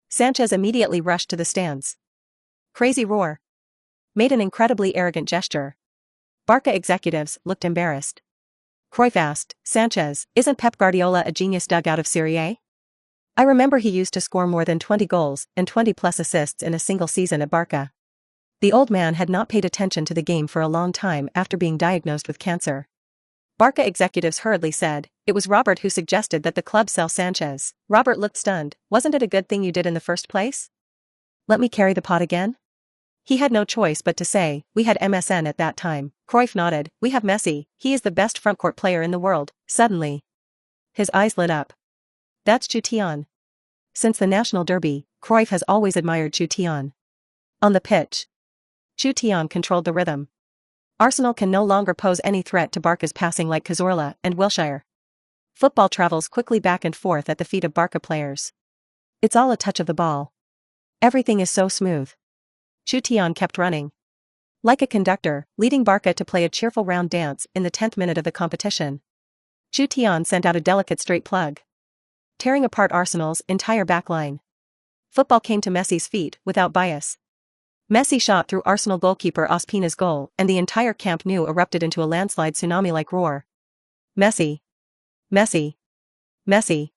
Sanchez immediately rushed to the stands. Crazy roar. Made an incredibly arrogant gesture. Barca executives looked embarrassed. Cruyff asked, Sanchez, isn't Pep Guardiola a genius dug out of Serie A? I remember he used to score more than 20 goals and 20+ assists in a single season at Barca. The old man had not paid attention to the game for a long time after being diagnosed with cancer. Barca executives hurriedly said, it was Robert who suggested that the club sell Sanchez. Robert looked stunned. Wasn't it a good thing you did in the first place? Let me carry the pot again? He had no choice but to say, we had MSN at that time. Cruyff nodded, we have Messi, he is the best frontcourt player in the world. Suddenly. His eyes lit up. That's Chutian. Since the National Derby, Cruyff has always admired Chutian. On the pitch. Chutian controlled the rhythm. Arsenal can no longer pose any threat to Barca's passing like Cazorla and Wilshere. Football travels quickly back and forth at the feet of Barca players. It's all a touch of the ball. Everything is so smooth. Chutian kept running. Like a conductor, leading Barca to play a cheerful round dance in the 10th minute of the competition. Chutian sent out a delicate straight plug, tearing apart Arsenal's entire backline. Football came to Messi's feet without bias. Messi shot through Arsenal goalkeeper Ospina's goal and the entire Camp Nou erupted into a landslide tsunami-like roar. Messi. Messi. Messi.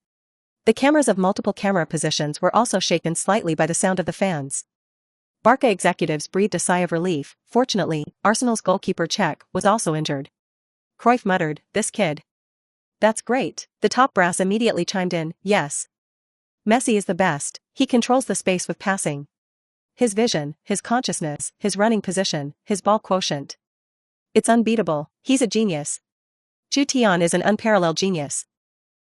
The cameras of multiple camera positions were also shaken slightly by the sound of the fans. Barca executives breathed a sigh of relief. Fortunately, Arsenal's goalkeeper Cech was also injured. Cruyff muttered, "This kid. That's great." The top brass immediately chimed in, "Yes. Messi is the best. He controls the space with passing. His vision, his consciousness, his running position, his ball quotient. It's unbeatable. He's a genius. Chutian is an unparalleled genius."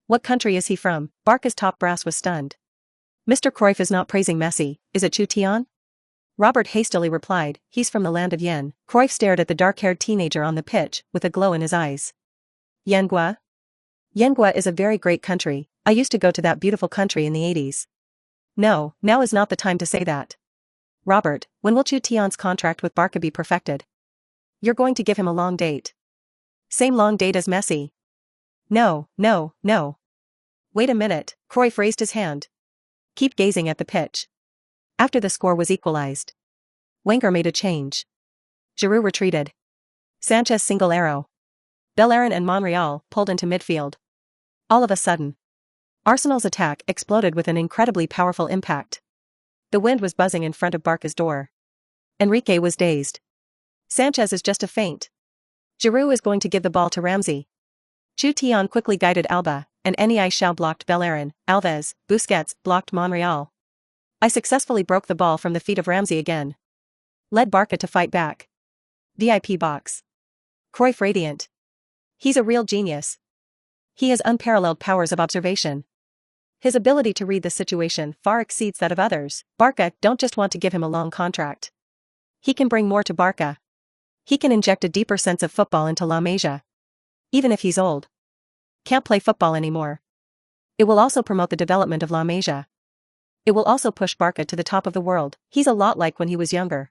"What country is he from?" Barca's top brass was stunned. "Mr. Cruyff is not praising Messi, is it Chutian?" Robert hastily replied, "He's from the land of Yen." Cruyff stared at the dark-haired teenager on the pitch, with a glow in his eyes. "Yengua? Yengua is a very great country. I used to go to that beautiful country in the 80s. No, now is not the time to say that." "Robert, when will Chutian's contract with Barca be perfected?" "You're going to give him a long date." "Same long date as Messi." No. "Wait a minute." Cruyff raised his hand. "Keep gazing at the pitch." After the score was equalized, Wenger made a change. Giroud retreated. Sanchez single arrow. Bellerin and Monreal pulled into midfield. All of a sudden, Arsenal's attack exploded with an incredibly powerful impact. The wind was buzzing in front of Barca's door. Enrique was dazed. Sanchez is just a feint. Giroud is going to give the ball to Ramsey. Chutian quickly guided Alba, and Eni blocked Bellerin. Alves, Busquets blocked Monreal. I successfully broke the ball from the feet of Ramsey again. Led Barca to fight back. VIP box. Cruyff radiant. He's a real genius. He has unparalleled powers of observation. His ability to read the situation far exceeds that of others. Barca don't just want to give him a long contract. He can bring more to Barca. He can inject a deeper sense of football into La Masia. Even if he's old. Can't play football anymore. It will also promote the development of La Masia. It will also push Barca to the top of the world. He's a lot like when he was younger.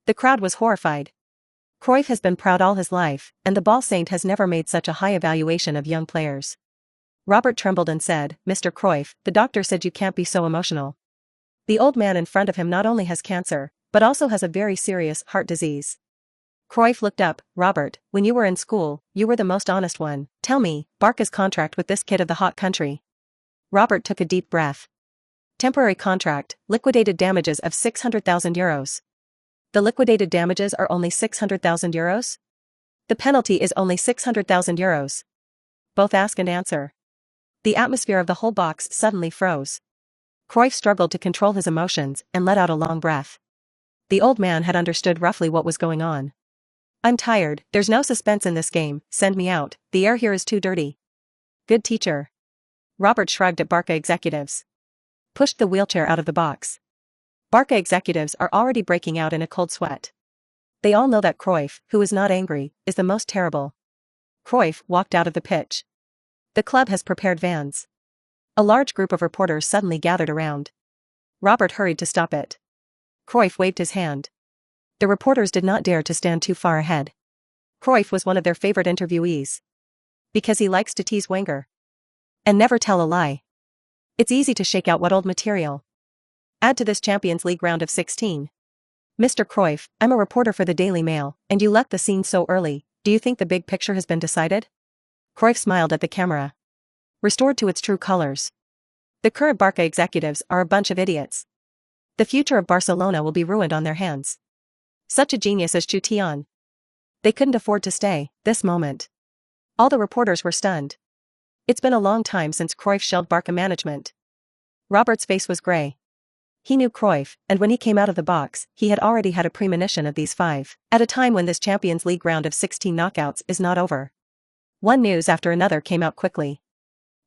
The crowd was horrified. Cruyff has been proud all his life, and the ball saint has never made such a high evaluation of young players. Robert trembled and said, "Mr. Cruyff, the doctor said you can't be so emotional." The old man in front of him not only has cancer, but also has a very serious heart disease. Cruyff looked up. "Robert, when you were in school, you were the most honest one. Tell me, Barca's contract with this kid of the hot country." Robert took a deep breath. Temporary contract, liquidated damages of 600,000 euros. The liquidated damages are only 600,000 euros? The penalty is only 600,000 euros. Both ask and answer. The atmosphere of the whole box suddenly froze. Cruyff struggled to control his emotions and let out a long breath. The old man had understood roughly what was going on. "I'm tired, there's no suspense in this game, send me out, the air here is too dirty." "Good teacher." Robert shrugged at Barca executives. Pushed the wheelchair out of the box. Barca executives are already breaking out in a cold sweat. They all know that Cruyff, who is not angry, is the most terrible. Cruyff walked out of the pitch. The club has prepared vans. A large group of reporters suddenly gathered around. Robert hurried to stop it. Cruyff waved his hand. The reporters did not dare to stand too far ahead. Cruyff was one of their favorite interviewees. Because he likes to tease Wenger. And never tell a lie. It's easy to shake out what old material. Add to this Champions League round of 16. "Mr. Cruyff, I'm a reporter for the Daily Mail, and you left the scene so early, do you think the big picture has been decided?" Cruyff smiled at the camera. Restored to its true colors. "The current Barca executives are a bunch of idiots. The future of Barcelona will be ruined on their hands. Such a genius as Chutian. They couldn't afford to stay, this moment." All the reporters were stunned. It's been a long time since Cruyff shelled Barca management. Robert's face was grey. He knew Cruyff, and when he came out of the box, he had already had a premonition of these five, at a time when this Champions League round of 16 knockouts is not over. One news after another came out quickly.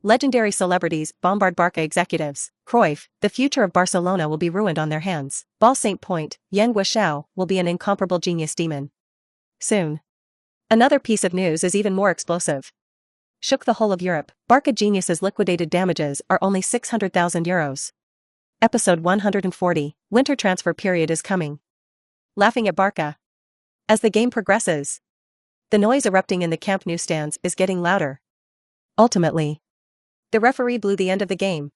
Legendary celebrities bombard Barca executives. Cruyff, the future of Barcelona will be ruined on their hands. Ball Saint Point, Yang Guishao, will be an incomparable genius demon. Soon. Another piece of news is even more explosive. Shook the whole of Europe. Barca geniuses' liquidated damages are only 600,000 euros. Episode 140, Winter transfer period is coming. Laughing at Barca. As the game progresses, the noise erupting in the Camp Nou stands is getting louder. Ultimately, the referee blew the end of the game.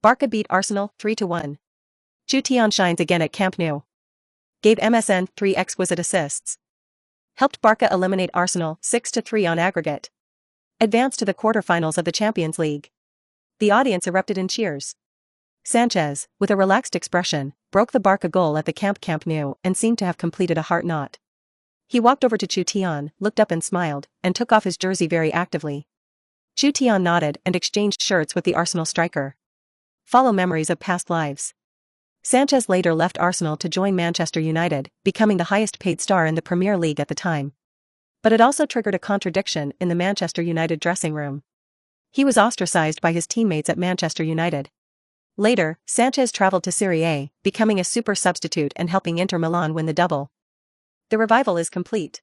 Barca beat Arsenal 3-1. Chutian shines again at Camp Nou. Gave MSN 3 exquisite assists. Helped Barca eliminate Arsenal 6-3 on aggregate. advanced to the quarter-finals of the Champions League. The audience erupted in cheers. Sanchez, with a relaxed expression, broke the Barca goal at the Camp Nou and seemed to have completed a heart knot. He walked over to Chutian, looked up and smiled, and took off his jersey very actively. Chutian nodded and exchanged shirts with the Arsenal striker. Follow memories of past lives. Sanchez later left Arsenal to join Manchester United, becoming the highest-paid star in the Premier League at the time. But it also triggered a contradiction in the Manchester United dressing room. He was ostracized by his teammates at Manchester United. Later, Sanchez traveled to Serie A, becoming a super substitute and helping Inter Milan win the double. The revival is complete.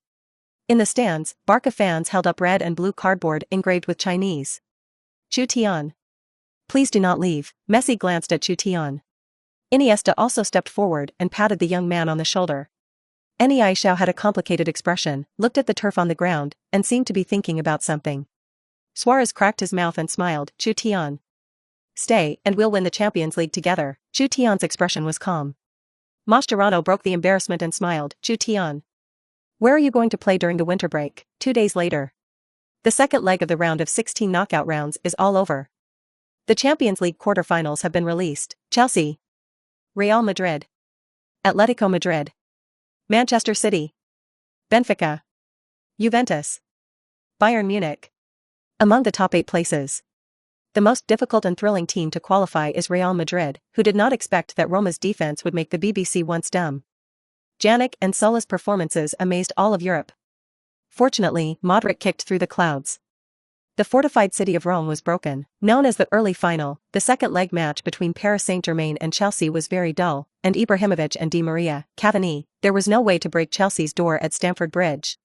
In the stands, Barca fans held up red and blue cardboard engraved with Chinese. Chutian. Please do not leave. Messi glanced at Chutian. Iniesta also stepped forward and patted the young man on the shoulder. Iniesta had a complicated expression, looked at the turf on the ground, and seemed to be thinking about something. Suarez cracked his mouth and smiled. Chutian. Stay, and we'll win the Champions League together. Chutian's expression was calm. Mascherano broke the embarrassment and smiled. Chutian. Where are you going to play during the winter break? 2 days later. The second leg of the round of 16 knockout rounds is all over. The Champions League quarter-finals have been released. Chelsea, Real Madrid, Atletico Madrid, Manchester City, Benfica, Juventus, Bayern Munich. Among the top 8 places. The most difficult and thrilling team to qualify is Real Madrid, who did not expect that Roma's defense would make the BBC once dumb. Pjanic and Sola's performances amazed all of Europe. Fortunately, Modric kicked through the clouds. The fortified city of Rome was broken. Known as the early final, the second leg match between Paris Saint-Germain and Chelsea was very dull, and Ibrahimovic and Di Maria, Cavani, there was no way to break Chelsea's door at Stamford Bridge.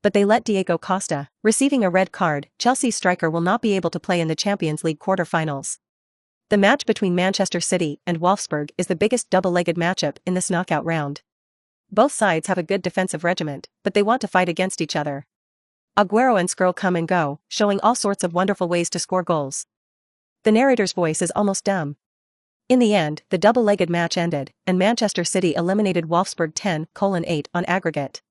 But they let Diego Costa, receiving a red card. Chelsea's striker will not be able to play in the Champions League quarter-finals. The match between Manchester City and Wolfsburg is the biggest double-legged matchup in this knockout round. Both sides have a good defensive regiment, but they want to fight against each other. Aguero and Skrull come and go, showing all sorts of wonderful ways to score goals. The narrator's voice is almost dumb. In the end, the double-legged match ended, and Manchester City eliminated Wolfsburg 10-8 on aggregate.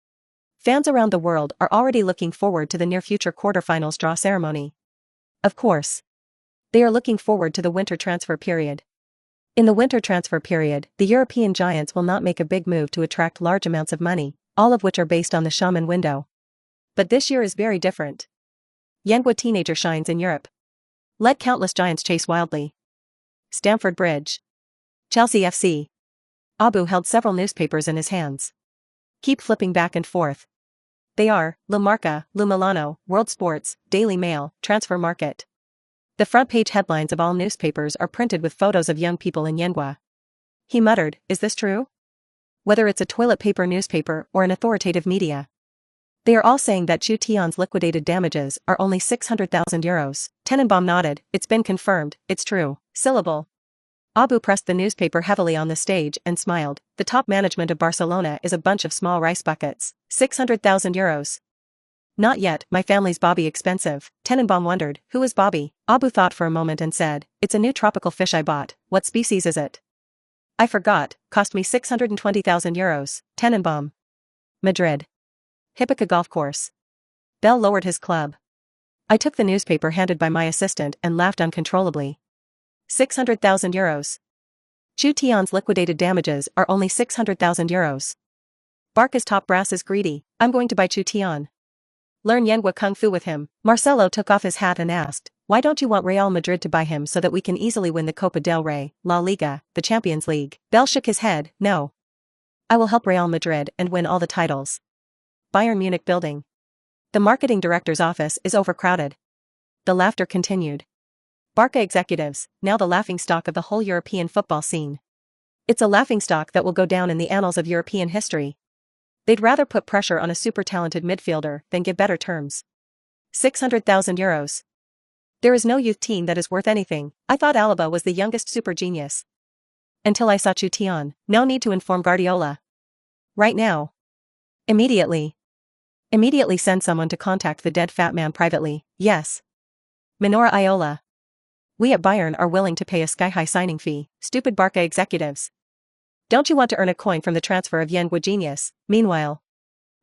Fans around the world are already looking forward to the near-future quarter-finals draw ceremony. Of course. They are looking forward to the winter transfer period. In the winter transfer period, the European giants will not make a big move to attract large amounts of money, all of which are based on the Schumann window. But this year is very different. Yenhua teenager shines in Europe. Let countless giants chase wildly. Stamford Bridge. Chelsea FC. Abu held several newspapers in his hands. Keep flipping back and forth. They are, La Marca, Lu Milano, World Sports, Daily Mail, Transfer Market. The front page headlines of all newspapers are printed with photos of young people in Yenhua. He muttered, is this true? Whether it's a toilet paper newspaper or an authoritative media. They are all saying that Chutian's liquidated damages are only 600,000 euros. Tenenbaum nodded, it's been confirmed, it's true. Syllable. Abu pressed the newspaper heavily on the stage and smiled. The top management of Barcelona is a bunch of small rice buckets. 600,000 euros. Not yet, my family's Bobby expensive. Tenenbaum wondered, who is Bobby? Abu thought for a moment and said, it's a new tropical fish I bought. What species is it? I forgot, cost me 620,000 euros. Tenenbaum. Madrid. Hippica Golf Course. Bell lowered his club. I took the newspaper handed by my assistant and laughed uncontrollably. 600,000 euros. Chutian's liquidated damages are only 600,000 euros. Barca's top brass is greedy. I'm going to buy Chutian. Learn Yenhua Kung Fu with him. Marcelo took off his hat and asked, why don't you want Real Madrid to buy him so that we can easily win the Copa del Rey, La Liga, the Champions League? Bell shook his head, no. I will help Real Madrid and win all the titles. Bayern Munich building. The marketing director's office is overcrowded. The laughter continued. Barca executives, now the laughingstock of the whole European football scene. It's a laughingstock that will go down in the annals of European history. They'd rather put pressure on a super talented midfielder than give better terms. 600,000 euros. There is no youth team that is worth anything. I thought Alaba was the youngest super genius. Until I saw Chutian. No need to inform Guardiola. Right now. Immediately. Immediately send someone to contact the dead fat man privately. Yes. Minora Iola. We at Bayern are willing to pay a sky-high signing fee. Stupid Barca executives. Don't you want to earn a coin from the transfer of Yenhua genius? Meanwhile,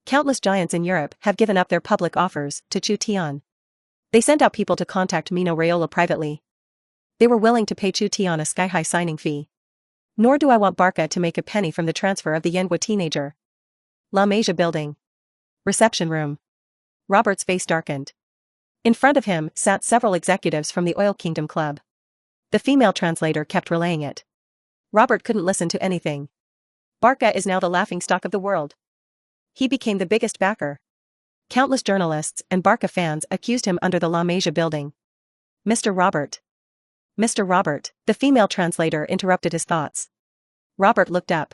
countless giants in Europe have given up their public offers to Chutian. They sent out people to contact Mino Raiola privately. They were willing to pay Chutian a sky-high signing fee. Nor do I want Barca to make a penny from the transfer of the Yenhua teenager. La Masia building. Reception room. Robert's face darkened. In front of him sat several executives from the Oil Kingdom Club. The female translator kept relaying it. Robert couldn't listen to anything. Barca is now the laughingstock of the world. He became the biggest backer. Countless journalists and Barca fans accused him under the La Masia building. Mr. Robert. Mr. Robert, the female translator interrupted his thoughts. Robert looked up.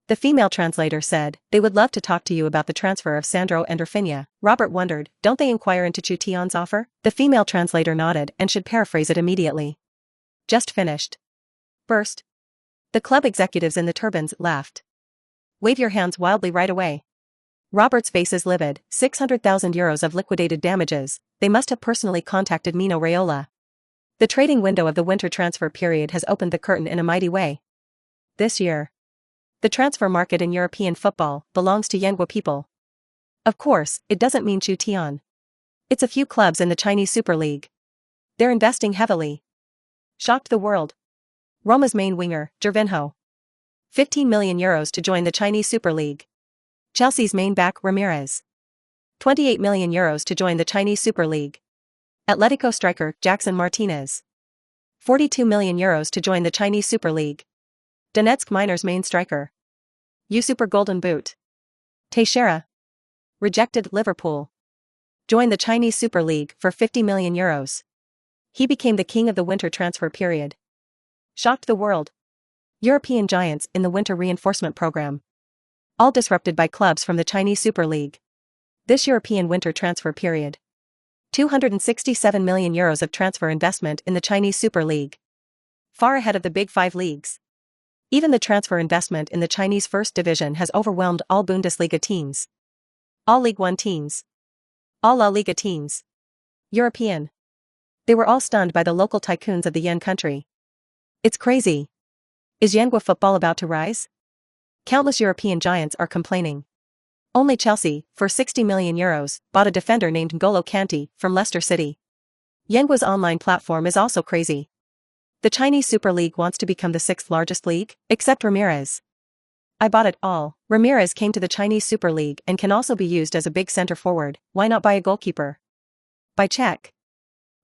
The female translator said, they would love to talk to you about the transfer of Sandro and Rafinha. Robert wondered, don't they inquire into Chutian's offer? The female translator nodded and should paraphrase it immediately. Just finished. Burst. The club executives in the turbans laughed. Wave your hands wildly right away. Robert's face is livid. 600,000 euros of liquidated damages. They must have personally contacted Mino Raiola. The trading window of the winter transfer period has opened the curtain in a mighty way. This year, the transfer market in European football belongs to Yenhua people. Of course, it doesn't mean Chutian. It's a few clubs in the Chinese Super League. They're investing heavily. Shocked the world. Roma's main winger, Gervinho. 15 million euros to join the Chinese Super League. Chelsea's main back, Ramirez. 28 million euros to join the Chinese Super League. Atletico striker, Jackson Martinez. 42 million euros to join the Chinese Super League. Donetsk Miners' main striker. U-Super Golden Boot. Teixeira. Rejected Liverpool. Joined the Chinese Super League for 50 million euros. He became the king of the winter transfer period. Shocked the world. European giants in the winter reinforcement program. All disrupted by clubs from the Chinese Super League. This European winter transfer period. 267 million euros of transfer investment in the Chinese Super League. Far ahead of the Big Five leagues. Even the transfer investment in the Chinese First Division has overwhelmed all Bundesliga teams. All League One teams. All La Liga teams. European. They were all stunned by the local tycoons of the Yen country. It's crazy. Is Yenhua football about to rise? Countless European giants are complaining. Only Chelsea, for 60 million euros, bought a defender named N'Golo Kanté from Leicester City. Yenhua's online platform is also crazy. The Chinese Super League wants to become the sixth largest league, except Ramirez. I bought it all. Ramirez came to the Chinese Super League and can also be used as a big center forward. Why not buy a goalkeeper? Buy Czech.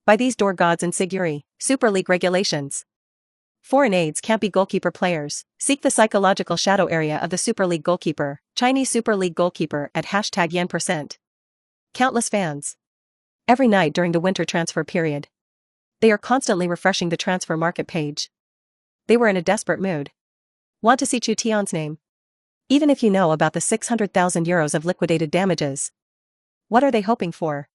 By these door gods and Siguri, Super League regulations. Foreign aides can't be goalkeeper players. Seek the psychological shadow area of the Super League goalkeeper, Chinese Super League goalkeeper at #yen%. Countless fans. Every night during the winter transfer period. They are constantly refreshing the transfer market page. They were in a desperate mood. Want to see Chutian's name? Even if you know about the 600,000 euros of liquidated damages. What are they hoping for?